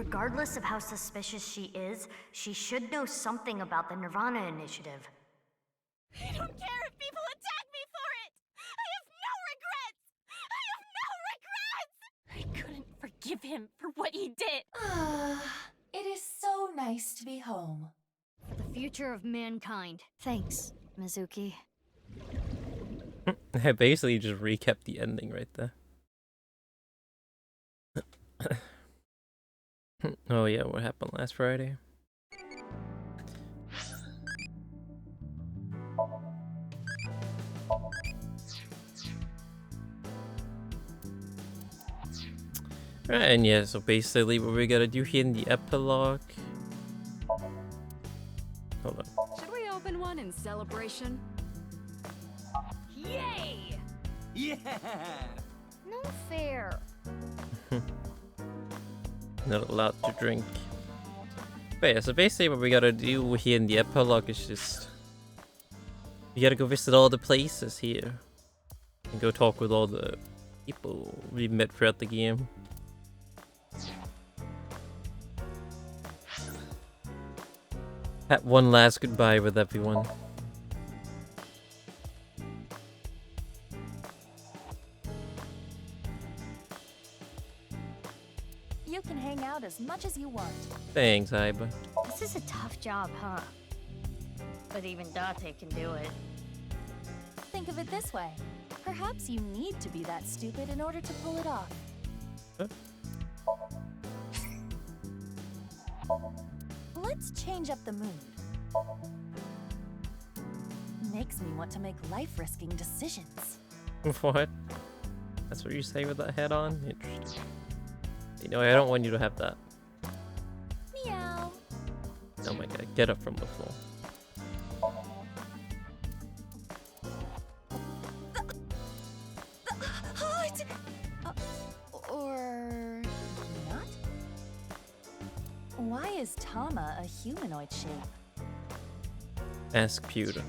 Regardless of how suspicious she is, she should know something about the nirvanA initiative. I don't care if people attack me for it! I have no regrets! I have no regrets! I couldn't forgive him for what he did! It is so nice to be home. For the future of mankind. Thanks, Mizuki. I basically just recapped the ending right there. Oh yeah, what happened last Friday? Right, and yeah, so basically what we gotta do here in the epilogue. Hold on. Should we open one in celebration? Yay! Yeah! No fair. Not allowed to drink. But yeah, so basically what we gotta do here in the epilogue is just... We gotta go visit all the places here. And go talk with all the people we met throughout the game. Have one last goodbye with everyone. You can hang out as much as you want. Thanks, Aiba. This is a tough job, huh? But even Date can do it. Think of it this way. Perhaps you need to be that stupid in order to pull it off. Huh? Let's change up the mood. Makes me want to make life-risking decisions. What? That's what you say with that head on? Interesting. You know, I don't want you to have that. Meow. Oh my god, get up from the floor. Or not? Why is Tama a humanoid shape? Ask Pewter.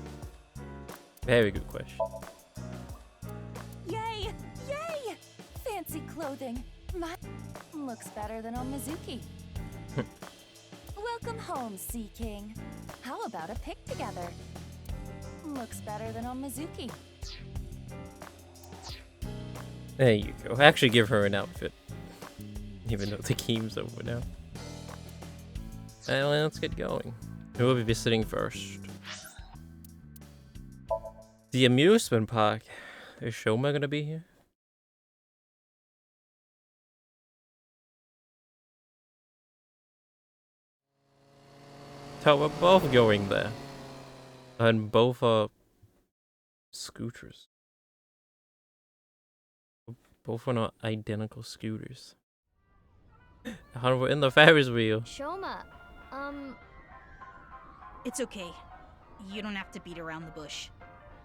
Very good question. Yay! Yay! Fancy clothing. My looks better than on Mizuki. Welcome home, Sea King. How about a pic together? Looks better than on Mizuki. There you go. Actually give her an outfit. Even though the game's over now. Well, let's get going. Who will be visiting first? The amusement park. Is Shoma gonna be here? So we're both going there. And both are scooters. Both are not identical scooters. How we're in the Ferris wheel. Shoma, It's okay. You don't have to beat around the bush.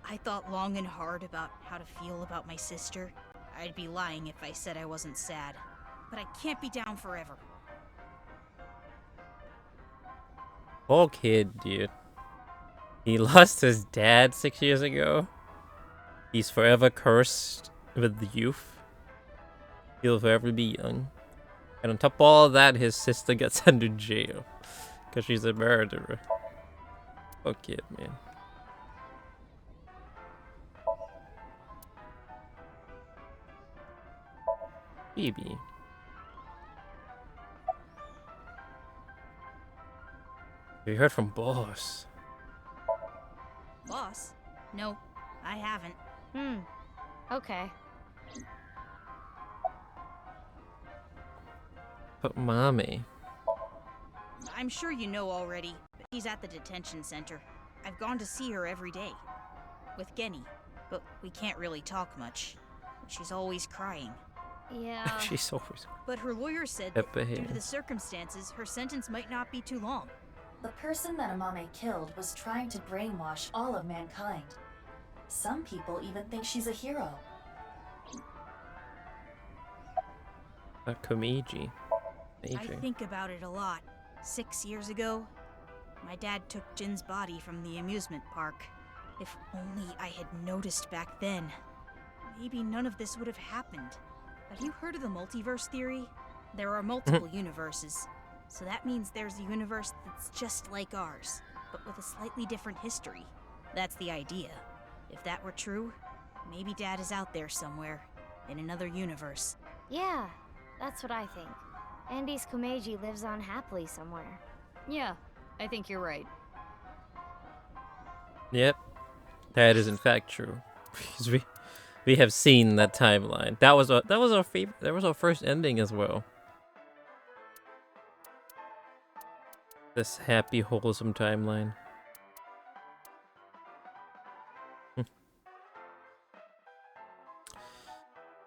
I thought long and hard about how to feel about my sister. I'd be lying if I said I wasn't sad. But I can't be down forever. Poor kid, dude. He lost his dad 6 years ago. He's forever cursed with the youth. He'll forever be young. And on top of all of that, his sister got sent to jail. Because she's a murderer. Poor kid, man. Baby. We heard from Boss. Boss? No, I haven't. okay. But Mommy. I'm sure you know already, but she's at the detention center. I've gone to see her every day. With Genny, but we can't really talk much. She's always crying. Yeah. She's always... But her lawyer said that due to the circumstances, her sentence might not be too long. The person that Amame killed was trying to brainwash all of mankind. Some people even think she's a hero. Komiji. I think about it a lot. 6 years ago, my dad took Jin's body from the amusement park. If only I had noticed back then, maybe none of this would have happened. Have you heard of the multiverse theory? There are multiple universes. So that means there's a universe that's just like ours, but with a slightly different history. That's the idea. If that were true, maybe Dad is out there somewhere, in another universe. Yeah, that's what I think. Andy's Komeiji lives on happily somewhere. Yeah, I think you're right. Yep, that is in fact true. Because we have seen that timeline. That was our favorite. That was our first ending as well. This happy, wholesome timeline.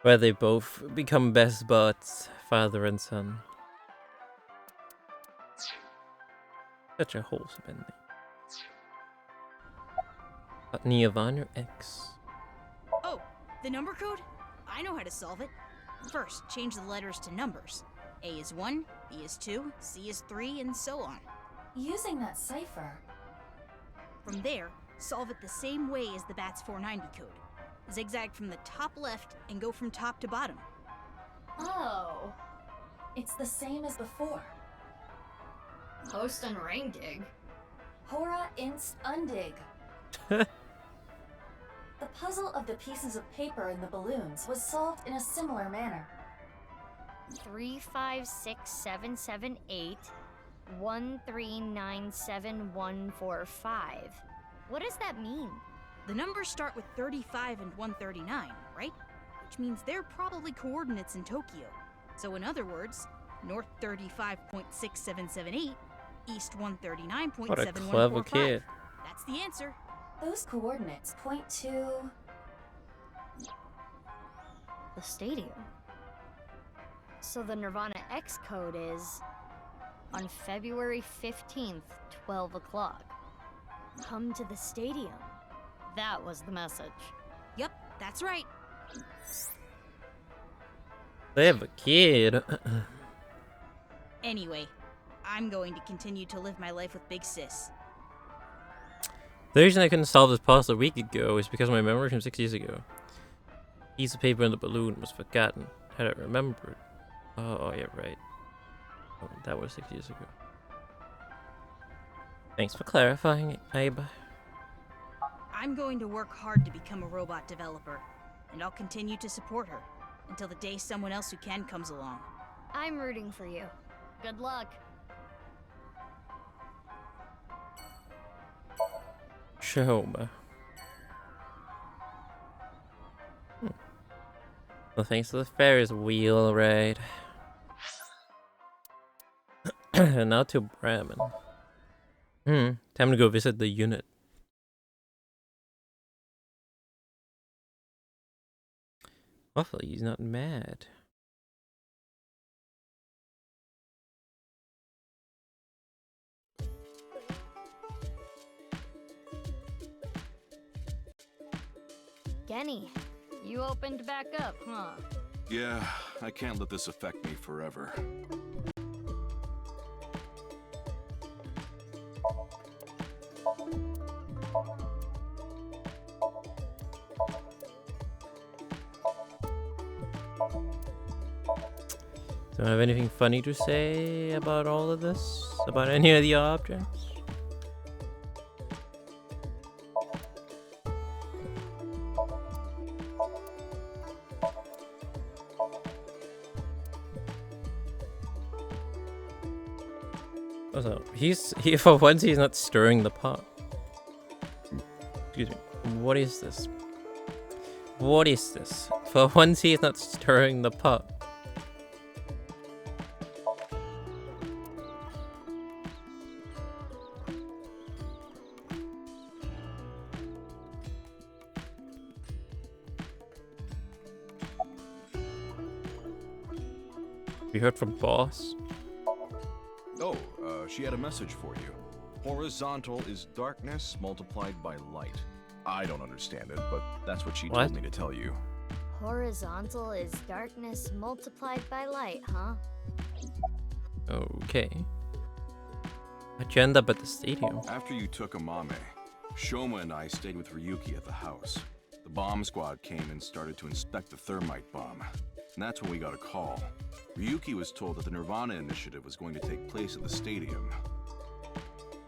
Where they both become best buds, father and son. Such a wholesome ending. nirvanA X. Oh, the number code? I know how to solve it. First, change the letters to numbers. A is 1, B is 2, C is 3, and so on. Using that cipher. From there, solve it the same way as the BATS 490 code. Zigzag from the top left and go from top to bottom. Oh. It's the same as before. Post and ring dig. Hora inst undig. The puzzle of the pieces of paper in the balloons was solved in a similar manner. 3, 5, 6, 7, 7, 8, 1, 3, 9, 7, 1, 4, 5. What does that mean? The numbers start with 35 and 139, right? Which means they're probably coordinates in Tokyo. So in other words, north 35.6778, east 139.7145. What a clever kid. That's the answer. Those coordinates point to... The stadium. So the nirvanA X code is on February 15th, 12 o'clock. Come to the stadium. That was the message. Yep, that's right. They have a kid. Anyway, I'm going to continue to live my life with Big Sis. The reason I couldn't solve this puzzle a week ago is because my memory from 6 years ago. Piece of paper in the balloon was forgotten. Had I remembered. Oh, yeah, right. Oh, that was 6 years ago. Thanks for clarifying, Aiba. I'm going to work hard to become a robot developer, and I'll continue to support her until the day someone else who can comes along. I'm rooting for you. Good luck. Shahoma. Well, thanks to the Ferris wheel ride. And now to Bremen. Time to go visit the unit. Hopefully he's not mad. Genny, you opened back up, huh? Yeah, I can't let this affect me forever. Do I have anything funny to say about all of this? About any of the objects? Also, for once he's not stirring the pot. Excuse me. What is this? What is this? For once he's not stirring the pot. We heard from Boss. Oh, she had a message for you. Horizontal is darkness multiplied by light. I don't understand it, but that's what she told me to tell you. Horizontal is darkness multiplied by light, huh? Okay. Agenda at the stadium. After you took Amame, Shoma and I stayed with Ryuki at the house. The bomb squad came and started to inspect the thermite bomb. And that's when we got a call. Ryuki was told that the nirvanA initiative was going to take place at the stadium.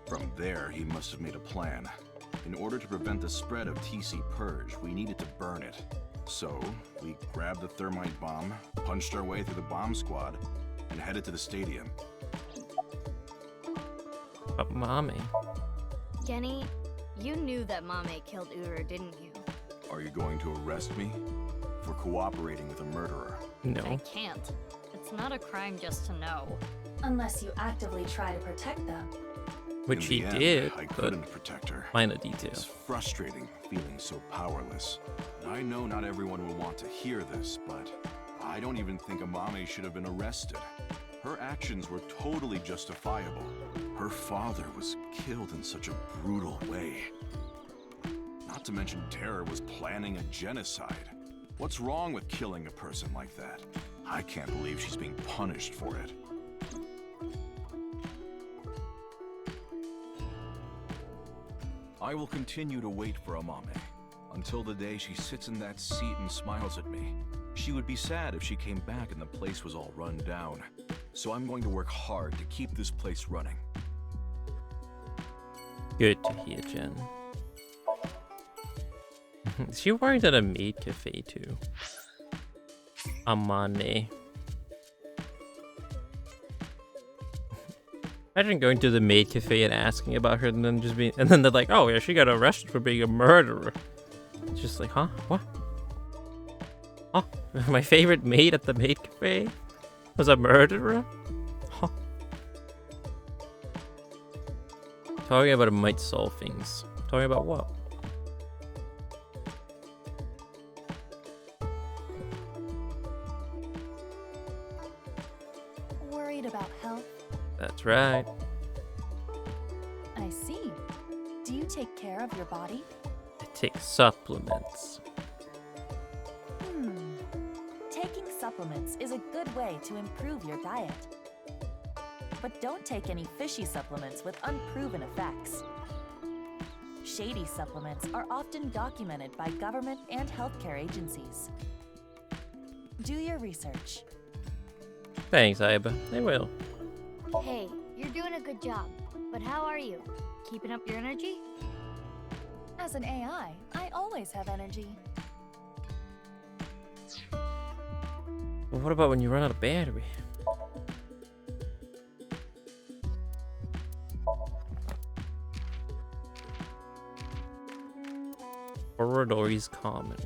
From there, he must have made a plan. In order to prevent the spread of TC Purge, we needed to burn it. So, we grabbed the thermite bomb, punched our way through the bomb squad, and headed to the stadium. But mommy. Genny, you knew that Mame killed Uru, didn't you? Are you going to arrest me for cooperating with a murderer? I No. can't. It's not a crime just to know. Unless you actively try to protect them. Which In he the end, did, I but couldn't protect her. minor detail. It's frustrating feeling so powerless. I know not everyone will want to hear this, but I don't even think Amame should have been arrested. Her actions were totally justifiable. Her father was killed in such a brutal way. Not to mention Terror was planning a genocide. What's wrong with killing a person like that? I can't believe she's being punished for it. I will continue to wait for Amame until the day she sits in that seat and smiles at me. She would be sad if she came back and the place was all run down. So I'm going to work hard to keep this place running. Good to hear, Jen. She worked at a maid cafe too. Amane. Imagine going to the maid cafe and asking about her, and then they're like, "Oh yeah, she got arrested for being a murderer." It's just like, huh? What? Huh? My favorite maid at the maid cafe was a murderer? Huh? Talking about it might solve things. Talking about what? Worried about health? That's right. I see. Do you take care of your body? I take supplements. Taking supplements is a good way to improve your diet. But don't take any fishy supplements with unproven effects. Shady supplements are often documented by government and healthcare agencies. Do your research. Thanks, Aiba. I will. Hey, you're doing a good job. But how are you? Keeping up your energy? As an AI, I always have energy. Well, what about when you run out of battery? Forward or is common.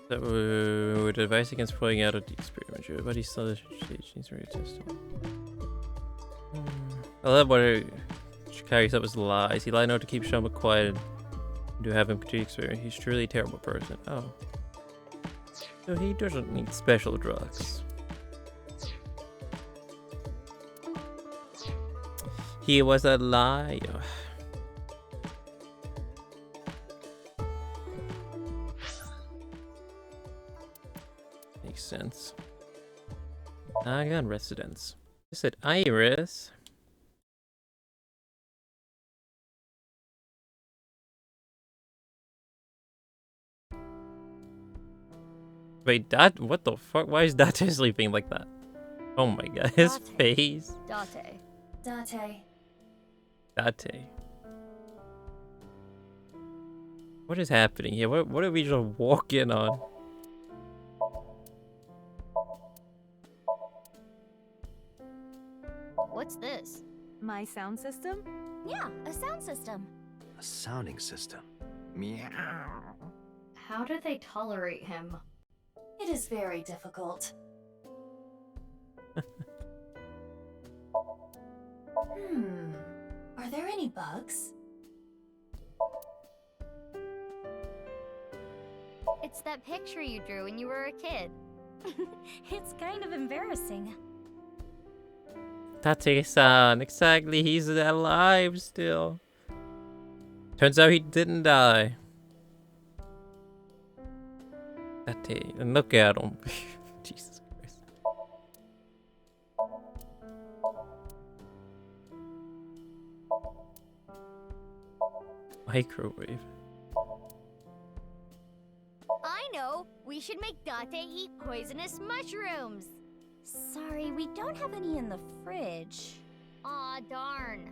That would advise against pulling out of the experiment. Your body still has stage needs to retest. I love what it carries up as lies. He lied out to keep Shama quiet and to have him continue experiment. He's truly a terrible person. Oh. So he doesn't need special drugs. He was a liar. Makes sense. I got residence. I said Iris. Wait, that? What the fuck? Why is Date sleeping like that? Oh my god, his Date. face. Date. Date. Date. What is happening here? What did we just walk in on? What's this? My sound system? Yeah, a sound system. A sounding system. Meow. How do they tolerate him? It is very difficult. Are there any bugs? It's that picture you drew when you were a kid. It's kind of embarrassing. Tate-san, exactly, he's alive still. Turns out he didn't die. Tate, and look at him. Jesus Christ. Microwave. I We should make Date eat poisonous mushrooms. Sorry, we don't have any in the fridge. Aw, darn.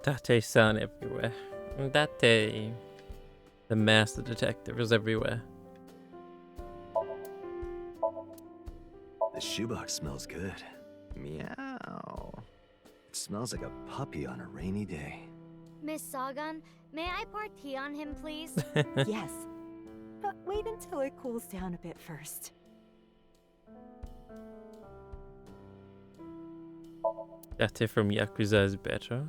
Date sound everywhere. Date. The master detective is everywhere. The shoebox smells good. Meow. It smells like a puppy on a rainy day. Miss Sagan, may I pour tea on him, please? Yes, but wait until it cools down a bit first. Date from Yakuza is better.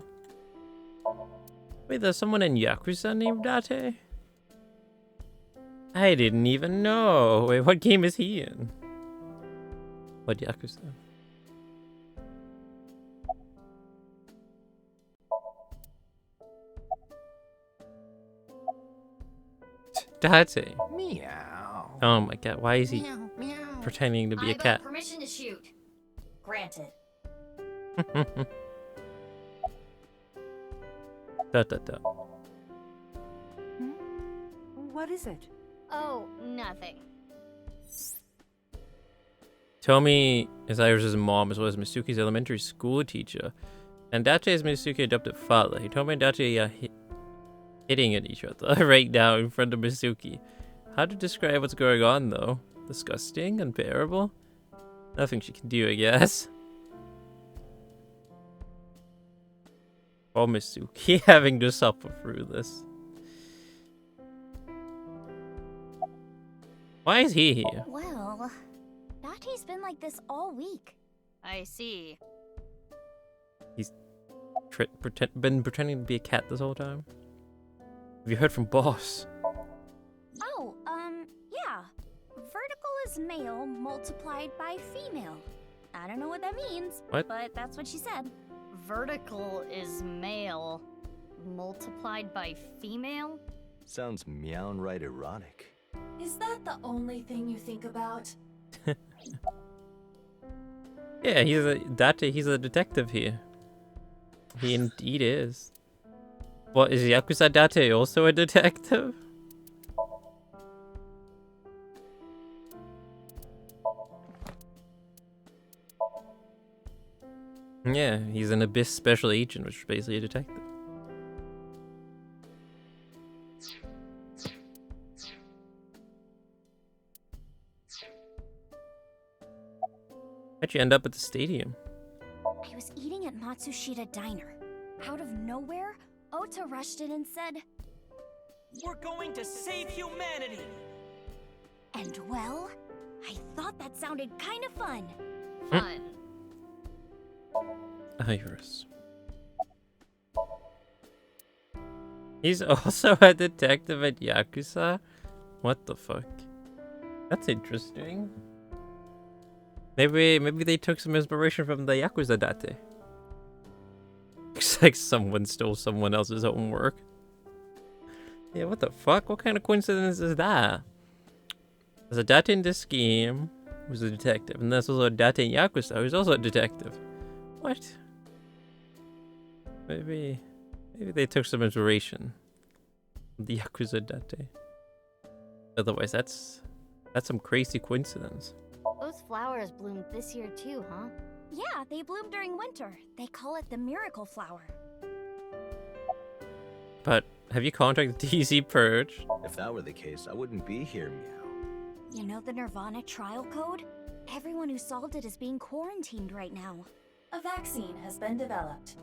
Wait, there's someone in Yakuza named Date? I didn't even know. Wait, what game is he in? What Yakuza? Date. Meow. Oh my god, why is he Meow, meow. pretending to be a Aiba, cat? permission to shoot. Granted. Dot dot dot. What is it? Oh, nothing. Tomi is Iris' mom as well as Misuki's elementary school teacher. And Date is Misuki's adopted father. He told me Date are hitting at each other right now in front of Misuki. How to describe what's going on though? Disgusting? Unbearable? Nothing she can do, I guess. Poor Misuki having to suffer through this. Why is he here? Well, Date's been like this all week. I see. He's been pretending to be a cat this whole time? Have you heard from boss? Oh, yeah. Vertical is male multiplied by female. I don't know what that means, What? but that's what she said. Vertical is male, multiplied by female? Sounds meown right erotic. Is that the only thing you think about? Yeah, he's a detective here. He indeed is. What, is Yakuza Date also a detective? Yeah, he's an Abyss special agent, which is basically a detective. How'd you end up at the stadium? I was eating at Matsushita Diner. Out of nowhere, Ota rushed in and said, "We're going to save humanity!" and well, I thought that sounded kind of fun. Fun. Iris. He's also a detective at Yakuza? What the fuck? That's interesting. Maybe they took some inspiration from the Yakuza Date. Looks like someone stole someone else's homework. Yeah, what the fuck? What kind of coincidence is that? There's a Date in this game who's a detective, and there's also a Date in Yakuza who's also a detective. What? Maybe they took some inspiration from the Yakuza Date. Otherwise, that's some crazy coincidence. Those flowers bloomed this year too, huh? Yeah, they bloom during winter. They call it the miracle flower. But have you contacted DZ Purge? If that were the case, I wouldn't be here, meow. You know the nirvanA trial code? Everyone who solved it is being quarantined right now. A vaccine has been developed.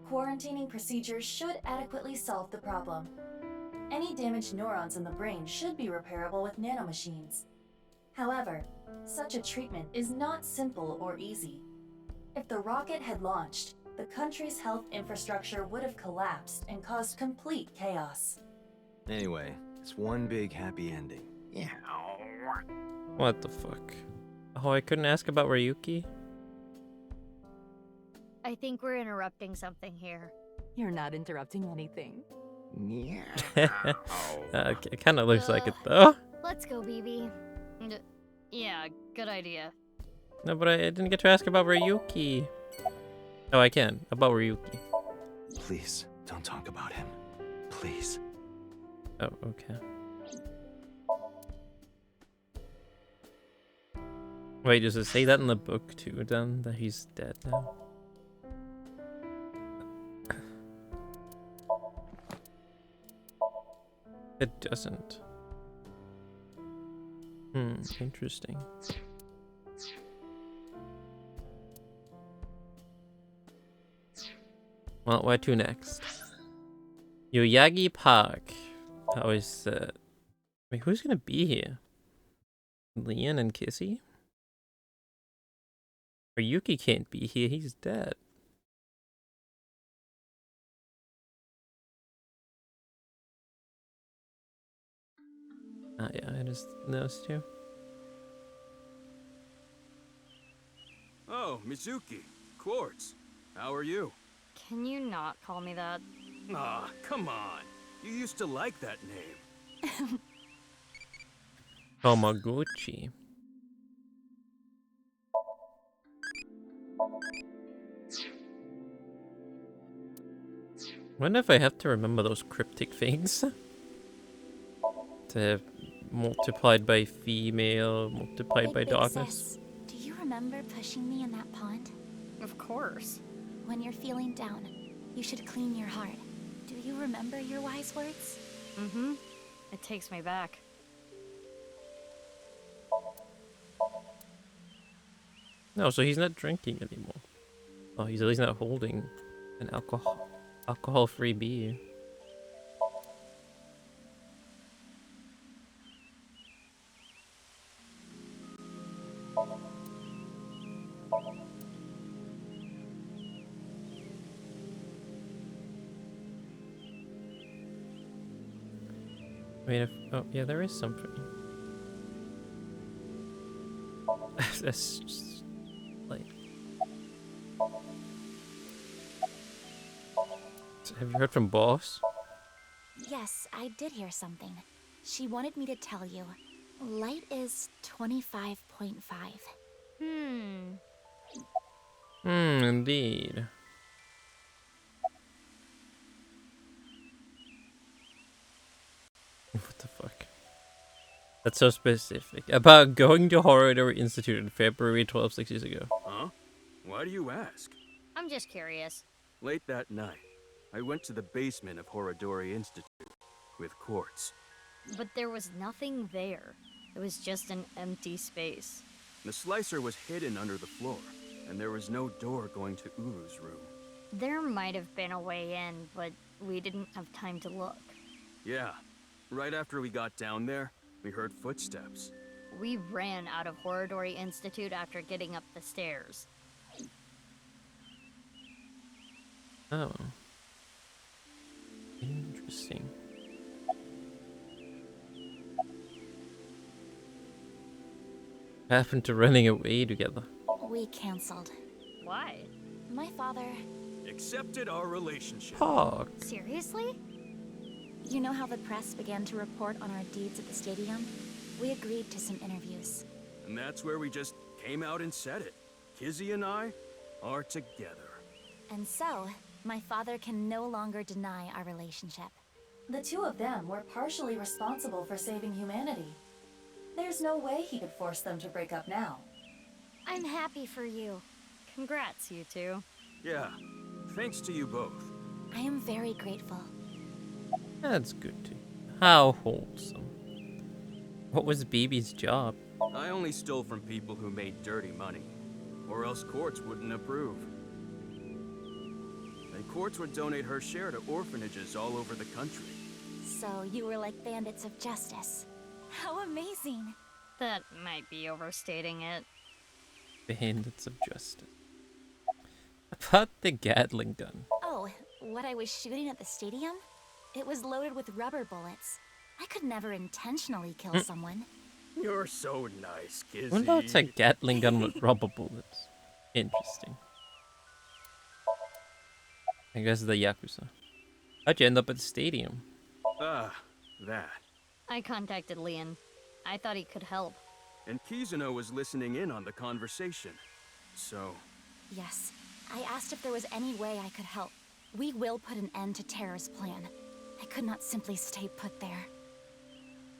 Quarantining procedures should adequately solve the problem. Any damaged neurons in the brain should be repairable with nanomachines. However, such a treatment is not simple or easy. If the rocket had launched, the country's health infrastructure would have collapsed and caused complete chaos. Anyway, it's one big happy ending. Yeah. What the fuck? Oh, I couldn't ask about Ryuki? I think we're interrupting something here. You're not interrupting anything. Meow. Okay, it kind of looks like it though. Let's go, BB. Yeah, good idea. No, but I didn't get to ask about Ryuki. Oh, I can. About Ryuki. Please, don't talk about him. Please. Oh, okay. Wait, does it say that in the book too, then? That he's dead now? It doesn't. Interesting. Well, where to next? Yoyagi Park. How is that? Wait, who's gonna be here? Leon and Kissy? Ryuki can't be here, he's dead. Ah, yeah, I just noticed you. Oh, Mizuki. Quartz. How are you? Can you not call me that? Ah, come on. You used to like that name. Tomoguchi. Wonder if I have to remember those cryptic things. To multiplied by female, multiplied by darkness. Sis, do you remember pushing me in that pond? Of course. When you're feeling down, you should clean your heart. Do you remember your wise words? Mm-hmm. It takes me back. No, so he's not drinking anymore. Oh, he's at least not holding an alcohol-free beer. Wait, oh yeah, there is something. That's just like. Have you heard from Boss? Yes, I did hear something. She wanted me to tell you. Light is 25.5. Indeed. What the fuck? That's so specific. About going to Horridor Institute in February 12, 6 years ago. Huh? Why do you ask? I'm just curious. Late that night, I went to the basement of Horodori Institute with Quartz. But there was nothing there. It was just an empty space. The slicer was hidden under the floor, and there was no door going to Uru's room. There might have been a way in, but we didn't have time to look. Yeah. Right after we got down there, we heard footsteps. We ran out of Horodori Institute after getting up the stairs. Oh. Interesting. Happened to running away together. We canceled. Why? My father... accepted our relationship. Fuck. Seriously? You know how the press began to report on our deeds at the stadium? We agreed to some interviews. And that's where we just came out and said it. Kizzy and I are together. And so, my father can no longer deny our relationship. The two of them were partially responsible for saving humanity. There's no way he could force them to break up now. I'm happy for you. Congrats, you two. Yeah, thanks to you both. I am very grateful. That's good too. How wholesome. What was Baby's job? I only stole from people who made dirty money, or else Quartz wouldn't approve. And Quartz would donate her share to orphanages all over the country. So you were like bandits of justice. How amazing! That might be overstating it. Bandits of Justice. About the Gatling gun. Oh, what I was shooting at the stadium? It was loaded with rubber bullets. I could never intentionally kill someone. You're so nice, Kizzy. What about a Gatling gun with rubber bullets? Interesting. I guess the Yakuza. How'd you end up at the stadium? Ah, that. I contacted Leon. I thought he could help. and Kizuno was listening in on the conversation. So... Yes, I asked if there was any way I could help. We will put an end to Terror's plan. I could not simply stay put there.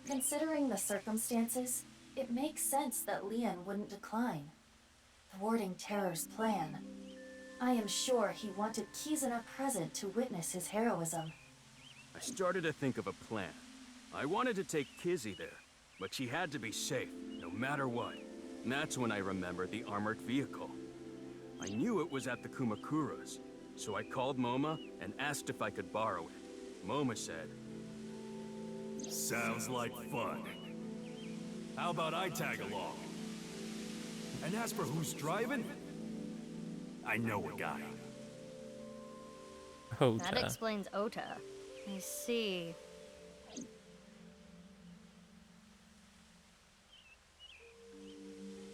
Considering the circumstances, it makes sense that Leon wouldn't decline. Thwarting Terror's plan. I am sure he wanted Kizuna present to witness his heroism. I started to think of a plan. I wanted to take Kizzy there, but she had to be safe, no matter what. And that's when I remembered the armored vehicle. I knew it was at the Kumakura's, so I called Moma and asked if I could borrow it. Moma said, "Sounds like fun. How about I tag along? And as for who's driving, I know a guy." That explains Ota. I see.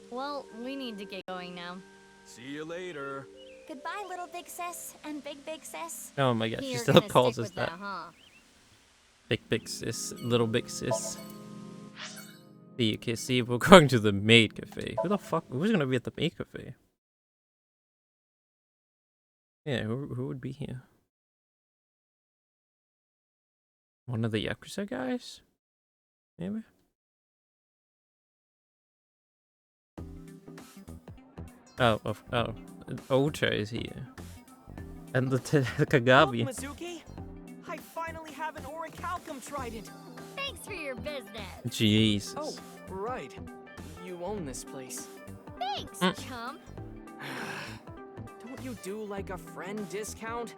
Well, we need to get going now. "See you later." Goodbye, little big sis and big sis. Oh my god, she You're still gonna calls stick us with that. Huh? Big sis, little big sis. Okay, see, we're going to the maid cafe. Who the fuck? Who's gonna be at the maid cafe? Yeah, who would be here? One of the Yakuza guys? Maybe? Oh, Ota is here. And the Kagabi. Look, Mizuki, I finally have an orichalcum trident. Thanks for your business. Jesus. Oh, right. You own this place. Thanks, chum. Don't you do like a friend discount?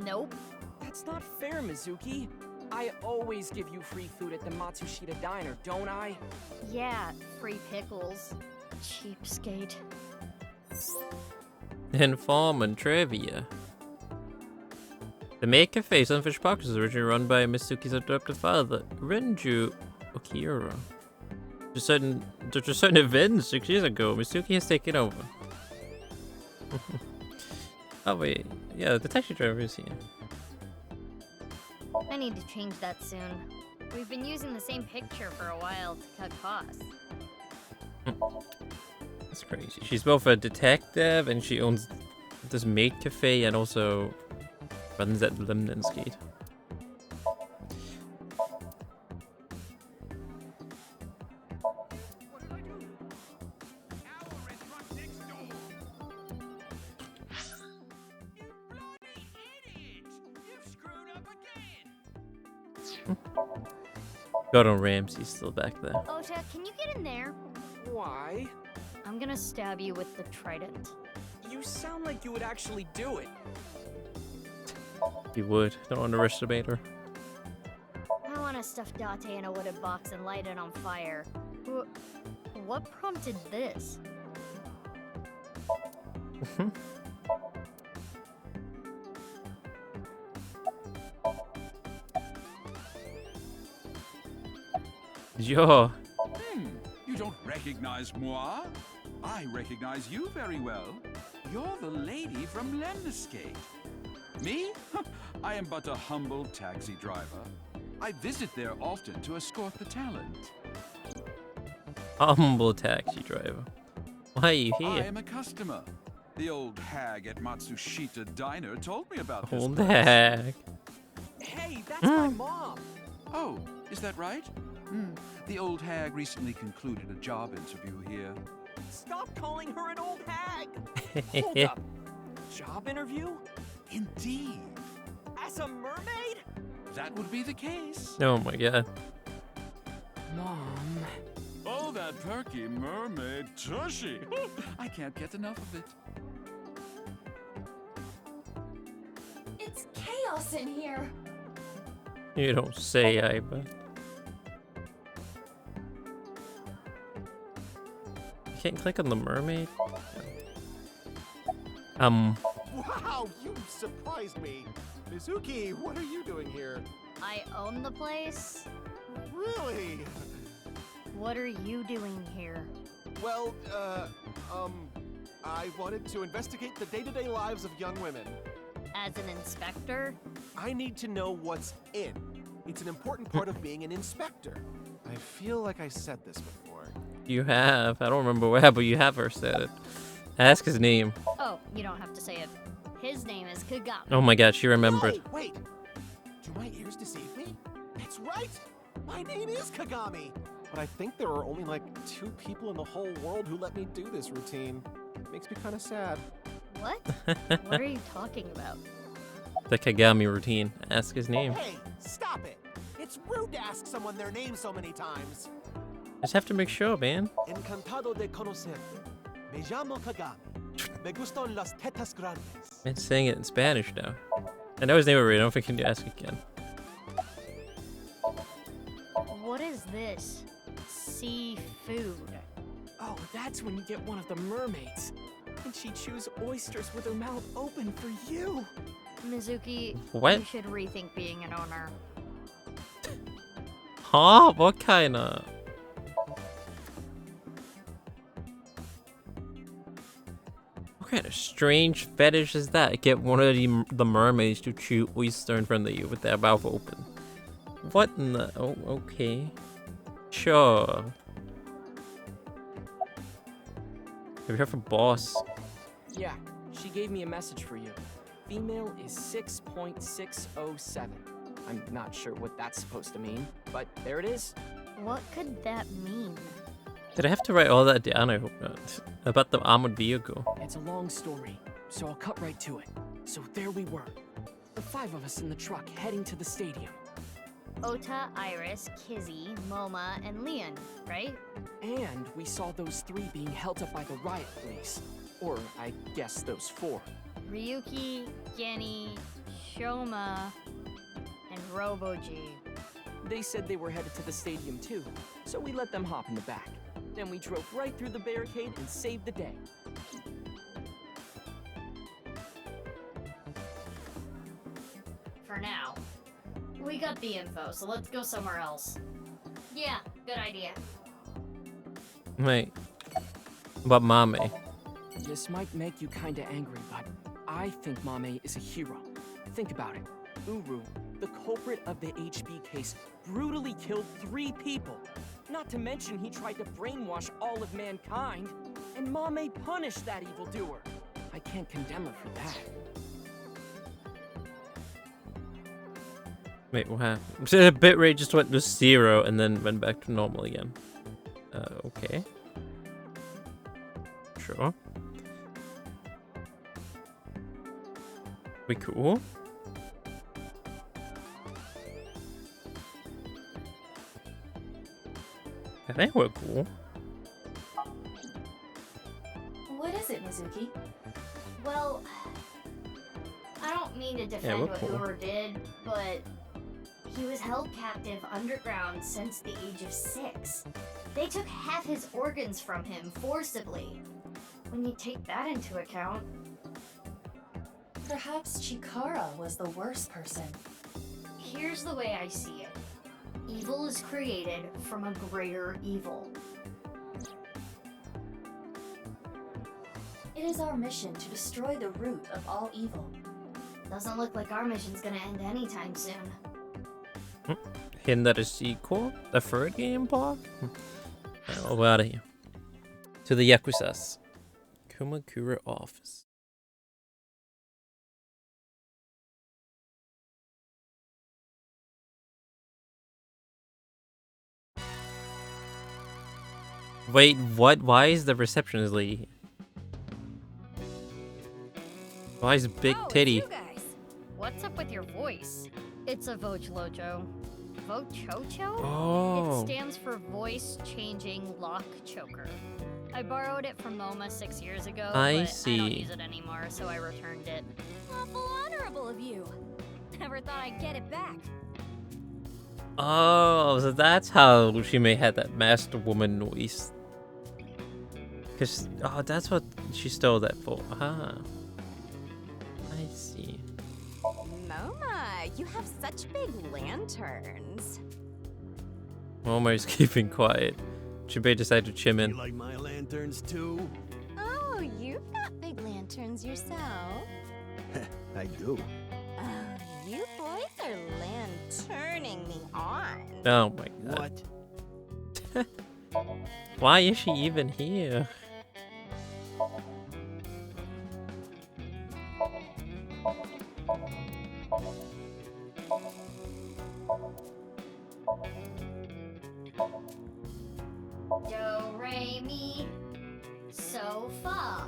Nope. That's not fair, Mizuki. I always give you free food at the Matsushita Diner, don't I? Yeah, free pickles. Cheapskate. Informant trivia. The maid cafe Sunfish Park was originally run by Mitsuki's adopted father, Renju Okira. To certain events 6 years ago, Mitsuki has taken over. Oh wait, yeah, the taxi driver is here. I need to change that soon. We've been using the same picture for a while to cut costs. That's crazy. She's both a detective and she owns this maid cafe and also runs at Lemninsgate. Gordon Ramsay's still back there. Ota, can you get in there? Why? I'm gonna stab you with the trident. You sound like you would actually do it. You would. Don't underestimate her. I want to stuff Date in a wooden box and light it on fire. What prompted this? Yo. You don't recognize moi? I recognize you very well. You're the lady from Lemniscate. Me? I am but a humble taxi driver. I visit there often to escort the talent. Humble taxi driver. Why are you here? I am a customer. The old hag at Matsushita Diner told me about this Old place. hag. Hey, that's my mom. Oh, is that right? The old hag recently concluded a job interview here. Stop calling her an old hag. Hold up. Job interview? Indeed. As a mermaid? That would be the case. Oh my god. Mom. Oh, that perky mermaid tushy. I can't get enough of it. It's chaos in here. You don't say, Aiba. You can't click on the mermaid? Wow, you surprised me. Mizuki, what are you doing here? I own the place? Really? What are you doing here? Well, I wanted to investigate the day-to-day lives of young women. As an inspector? I need to know what's in. It's an important part of being an inspector. I feel like I said this before. You have. I don't remember where, but you have her said it. Ask his name. Oh, you don't have to say it. His name is Kagami. Oh my god, she remembered. Whoa, wait! Do my ears deceive me? That's right! My name is Kagami! But I think there are only like 2 people in the whole world who let me do this routine. Makes me kind of sad. What? What are you talking about? The Kagami routine. Ask his name. Hey, stop it! It's rude to ask someone their name so many times. Just have to make sure, man. Encantado de conocerte. Me llamo Kagami. Me gustan las tetas grandes. I'm saying it in Spanish now. I know his name already. I don't know if I can ask again. What is this? Seafood. Oh, that's when you get one of the mermaids. And she chews oysters with her mouth open for you. Mizuki, What? you should rethink being an owner. Huh? What kind of? What kind of strange fetish is that? Get one of the mermaids to chew oyster in front of you with their mouth open. What in the? Oh, okay. Sure. Have you heard from Boss? Yeah, she gave me a message for you. Female is 6.607. I'm not sure what that's supposed to mean, but there it is. What could that mean? Did I have to write all that down? I hope not. About the armored vehicle. It's a long story, so I'll cut right to it. So there we were, the 5 of us in the truck heading to the stadium. Ota, Iris, Kizzy, Moma, and Leon, right? And we saw those 3 being held up by the riot police. Or, I guess those 4. Ryuki, Genny, Shoma, and Robo-G. They said they were headed to the stadium too, so we let them hop in the back. Then we drove right through the barricade and saved the day. For now. We got the info, so let's go somewhere else. Yeah, good idea. Wait. About Mame. This might make you kinda angry, but I think Mame is a hero. Think about it. Uru, the culprit of the HB case, brutally killed 3 people. Not to mention he tried to brainwash all of mankind. And Mame punished that evildoer. I can't condemn her for that. Wait, what happened? So the bitrate just went to 0 and then went back to normal again. Okay. Sure. We cool? I think we're cool. What is it, Mizuki? Well, I don't mean to defend what Uru did, but he was held captive underground since the age of 6. They took half his organs from him forcibly. When you take that into account... Perhaps Chikara was the worst person. Here's the way I see it. Evil is created from a greater evil. It is our mission to destroy the root of all evil. Doesn't look like our mission's gonna end anytime soon. Hidden that a sequel? The 3rd game block? Oh, we're out of here. To the Yakuza's Kumakura office. Wait, what? Why is the receptionist lady here? Why is Big Titty? What's up with your voice? It's a Vochlocho. Vochocho? Oh. It stands for Voice Changing Lock Choker. I borrowed it from MoMA 6 years ago, but I don't use it anymore, so I returned it. Awful honorable of you. Never thought I'd get it back. Oh, so that's how she may have that master woman noise. Cause that's what she stole that for. Ah, I see. Moma, you have such big lanterns. Momo's keeping quiet. Chibei decided to chime in. You like my lanterns too? Oh, you've got big lanterns yourself. I do. Oh, you boys are lanterning me on. Oh my god. What? Why is she even here? Do, re, mi, so, fa.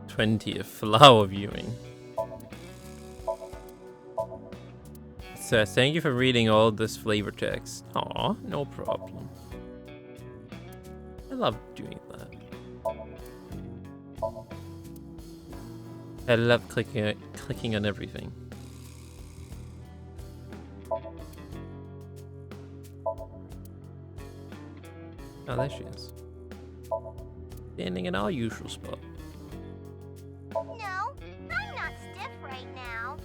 20th flower viewing. It says, thank you for reading all this flavor text. Aw, no problem. I love doing that. I love clicking on everything. Oh, there she is. Standing in our usual spot. No, I'm not stiff right now.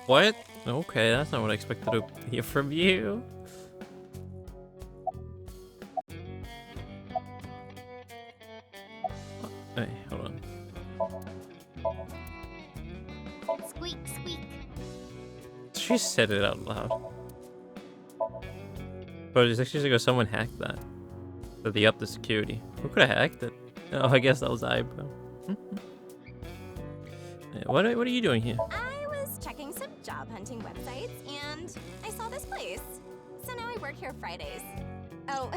What? Okay, that's not what I expected to hear from you. Hey, hold on. Squeak, squeak. She said it out loud. But it's actually like someone hacked that. So they upped the security. Who could have hacked it? Oh, I guess that was Aiba. What are you doing here? I was checking some job hunting websites and I saw this place. So now I work here Fridays. Oh,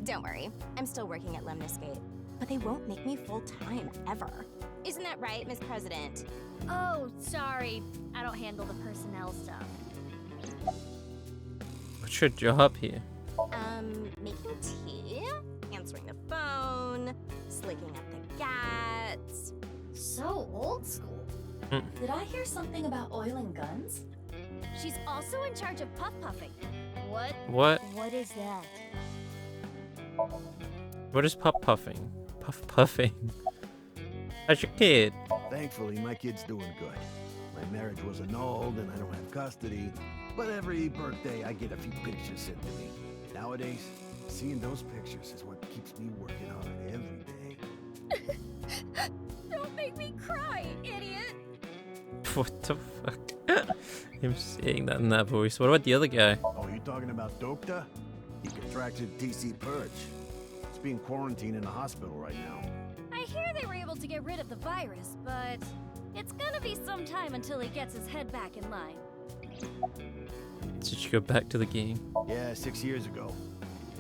don't worry. I'm still working at Lemniscate. But they won't make me full-time, ever. Isn't that right, Miss President? Oh, sorry. I don't handle the personnel stuff. What's your job here? Making tea, answering the phone, slicking up the gats. So old school. Did I hear something about oiling guns? She's also in charge of puff puffing. What? What? What is that? What is puff puffing? Puff puffing. How's your kid? Thankfully, my kid's doing good. My marriage was annulled and I don't have custody, but every birthday I get a few pictures sent to me. Nowadays, seeing those pictures is what keeps me working hard every day. Don't make me cry, idiot. What the fuck? Him saying that in that voice. What about the other guy? Oh, you talking about Dokta? He contracted TC Purge. He's being quarantined in a hospital right now. I hear they were able to get rid of the virus, but it's gonna be some time until he gets his head back in line. Did you go back to the game? Yeah, 6 years ago.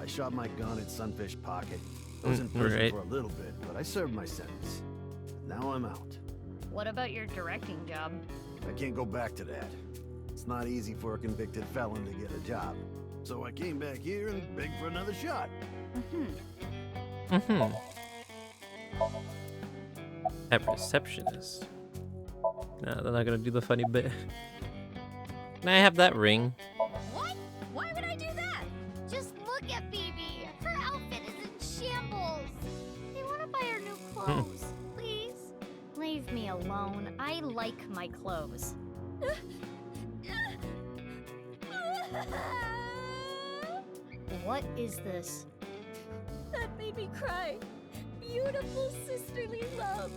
I shot my gun at Sunfish Pocket. I was in prison right. for a little bit, but I served my sentence. Now I'm out. What about your directing job? I can't go back to that. It's not easy for a convicted felon to get a job. So I came back here and begged for another shot. That receptionist. No, they're not gonna do the funny bit. Can I have that ring? What? Why would I do that? Just look at Bibi. Her outfit is in shambles. I want to buy her new clothes. Please? Leave me alone. I like my clothes. What is this? That made me cry. Beautiful sisterly love.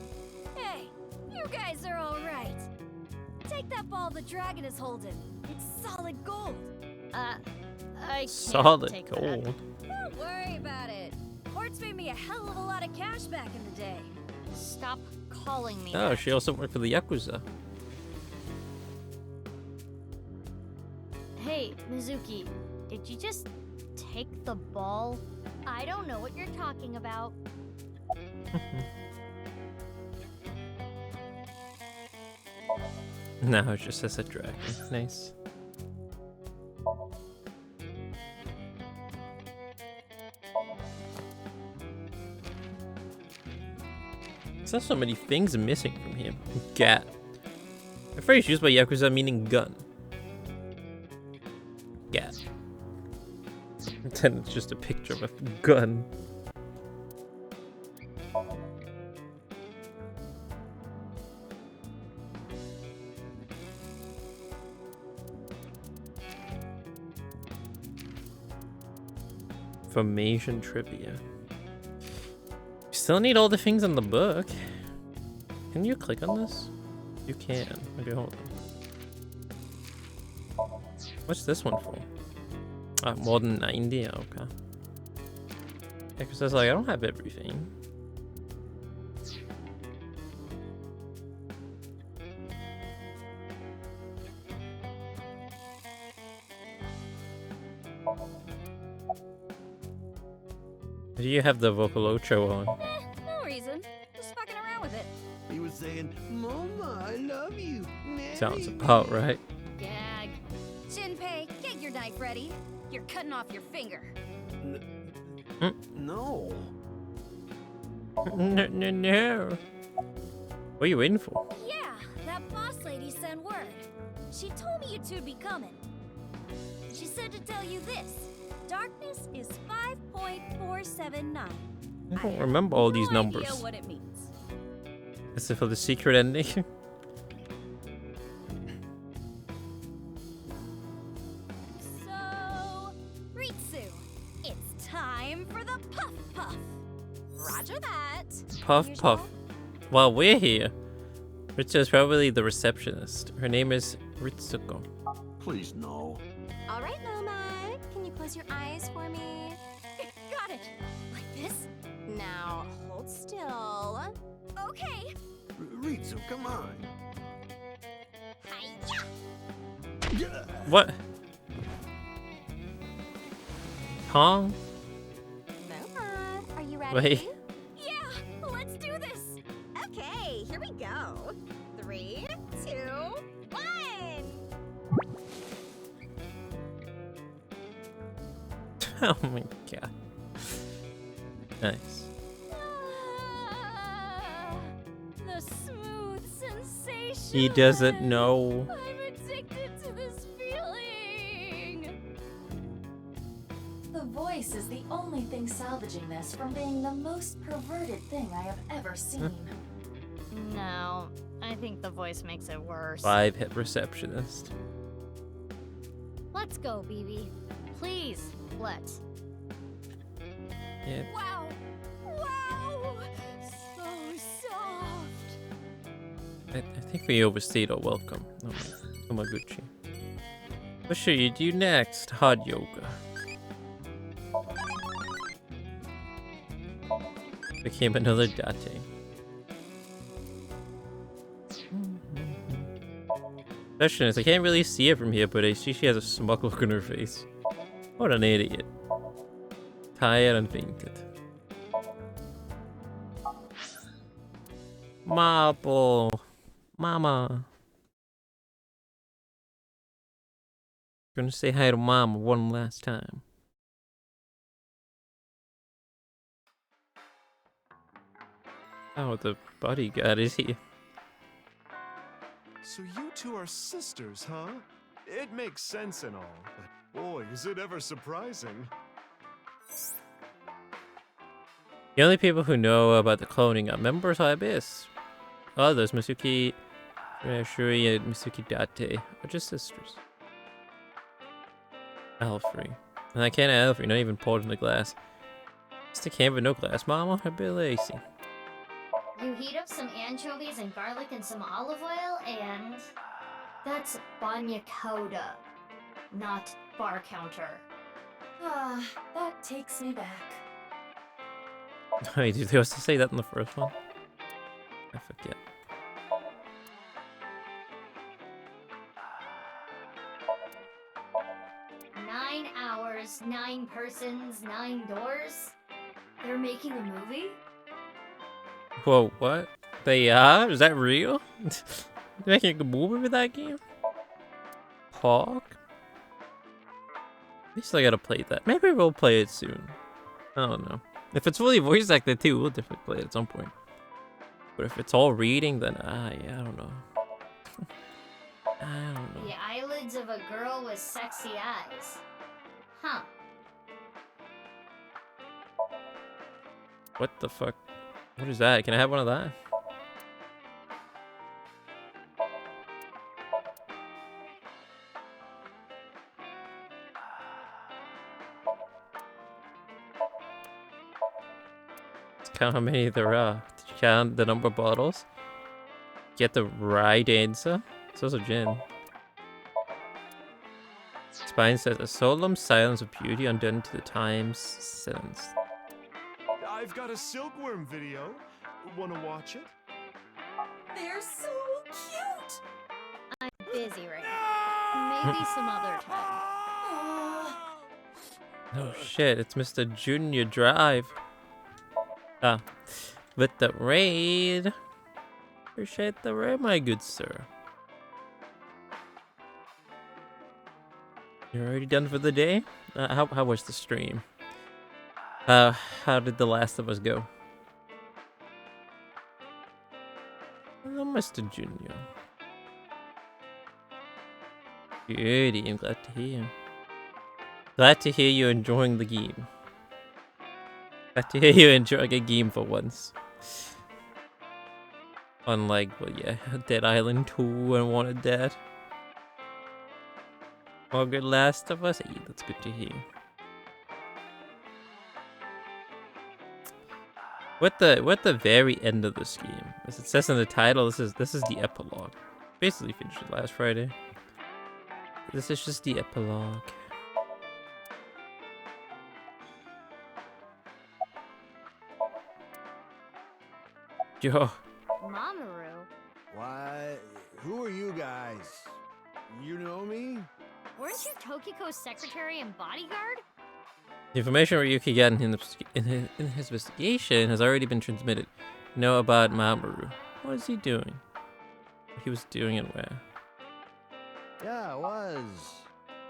Hey, you guys are all right. Take that ball the dragon is holding. It's solid gold. I can't Solid take gold. that. Don't worry about it. Quartz made me a hell of a lot of cash back in the day. Stop calling me Oh, that. she also worked for the Yakuza. Hey, Mizuki, did you just take the ball? I don't know what you're talking about. No, it just says a dragon. Nice. There's so many things missing from here. Gat. A phrase used by Yakuza meaning gun. Gat. And then it's just a picture of a gun. Formation trivia. You still need all the things in the book. Can you click on this? You can. Okay, hold on. What's this one for? More than 90? Okay. Yeah, because I was like, I don't have everything. Do you have the vocal outro on? No reason. Just fucking around with it. He was saying, Mama, I love you. Sounds about right. Gag. Shinpei, get your knife ready. You're cutting off your finger. No. No. What are you waiting for? Yeah, that boss lady sent word. She told me you two'd be coming. She said to tell you this. Darkness is 5.479. I don't remember all these numbers. Idea what it means. Is it for the secret ending? So, Ritsu, it's time for the Puff Puff. Roger that. Puff Usual? Puff. Well, we're here. Ritsuko's probably the receptionist. Her name is Ritsuko. Please, no. All right, Loma. Can you close your eyes for me? Got it. Like this? Now, hold still. Okay. Ritsu, come on. Hiya! What? Huh? Loma, are you ready? Wait. Yeah, let's do this. Okay, here we go. 3, 2, 1. Oh my god. Nice. The smooth sensation. He doesn't know. I'm addicted to this feeling. The voice is the only thing salvaging this from being the most perverted thing I have ever seen. No, I think the voice makes it worse. 5-hit receptionist. Let's go, BB. Please, let's. Yeah. Wow. Wow. So soft. I think we overstayed our welcome. Oh, Tomaguchi. What should you do next? Hot yoga. Became another date. Question is, I can't really see it from here, but I see she has a smug look on her face. What an idiot. Tired and fainted. Marble. Mama. Gonna say hi to Mama one last time. Oh, the bodyguard is here. So you two are sisters, huh? It makes sense and all, but boy, is it ever surprising. The only people who know about the cloning are members of Abyss. Others, Misuki, Shuri, and Misuki Date, are just sisters. Alfrey. And I can't have Alfrey, not even poured in the glass. Just a can with no glass, Mama. A bit lazy. You heat up some anchovies and garlic and some olive oil, and that's banya coda, not bar counter. Ah, that takes me back. Wait, did they also say that in the first one? I forget. "9 hours, 9 persons, 9 doors." They're making a movie? Whoa, what? They are? Is that real? They're making a movie with that game? Hawk? At least I gotta play that. Maybe we'll play it soon. I don't know. If it's fully voice acted too, we'll definitely play it at some point. But if it's all reading, then yeah, I don't know. I don't know. The eyelids of a girl with sexy eyes. Huh. What the fuck? What is that? Can I have one of that? Let's count how many there are. Did you count the number of bottles? Get the right answer. It's also gin. It's Spine says a solemn silence of beauty undone to the times sentence. I've got a silkworm video. Wanna watch it? They're so cute! I'm busy right now. Maybe some other time. Oh shit, it's Mr. Junior Drive. Ah, with the raid. Appreciate the raid, my good sir. You're already done for the day? How was the stream? How did The Last of Us go? Oh, Mr. Junior. Goody, I'm glad to hear. Glad to hear you're enjoying the game. Glad to hear you're enjoying a game for once. Unlike, well, yeah, Dead Island 2 and Wanted Dead. More good Last of Us? Yeah, that's good to hear. What the very end of this game? As it says in the title, this is the epilogue. Basically finished it last Friday. This is just the epilogue. Yo. Mamoru? Why? Who are you guys? You know me? Weren't you Tokiko's secretary and bodyguard? The information Ryuki got in his investigation has already been transmitted. Know about Mamoru. What is he doing? What he was doing and where? Yeah, it was.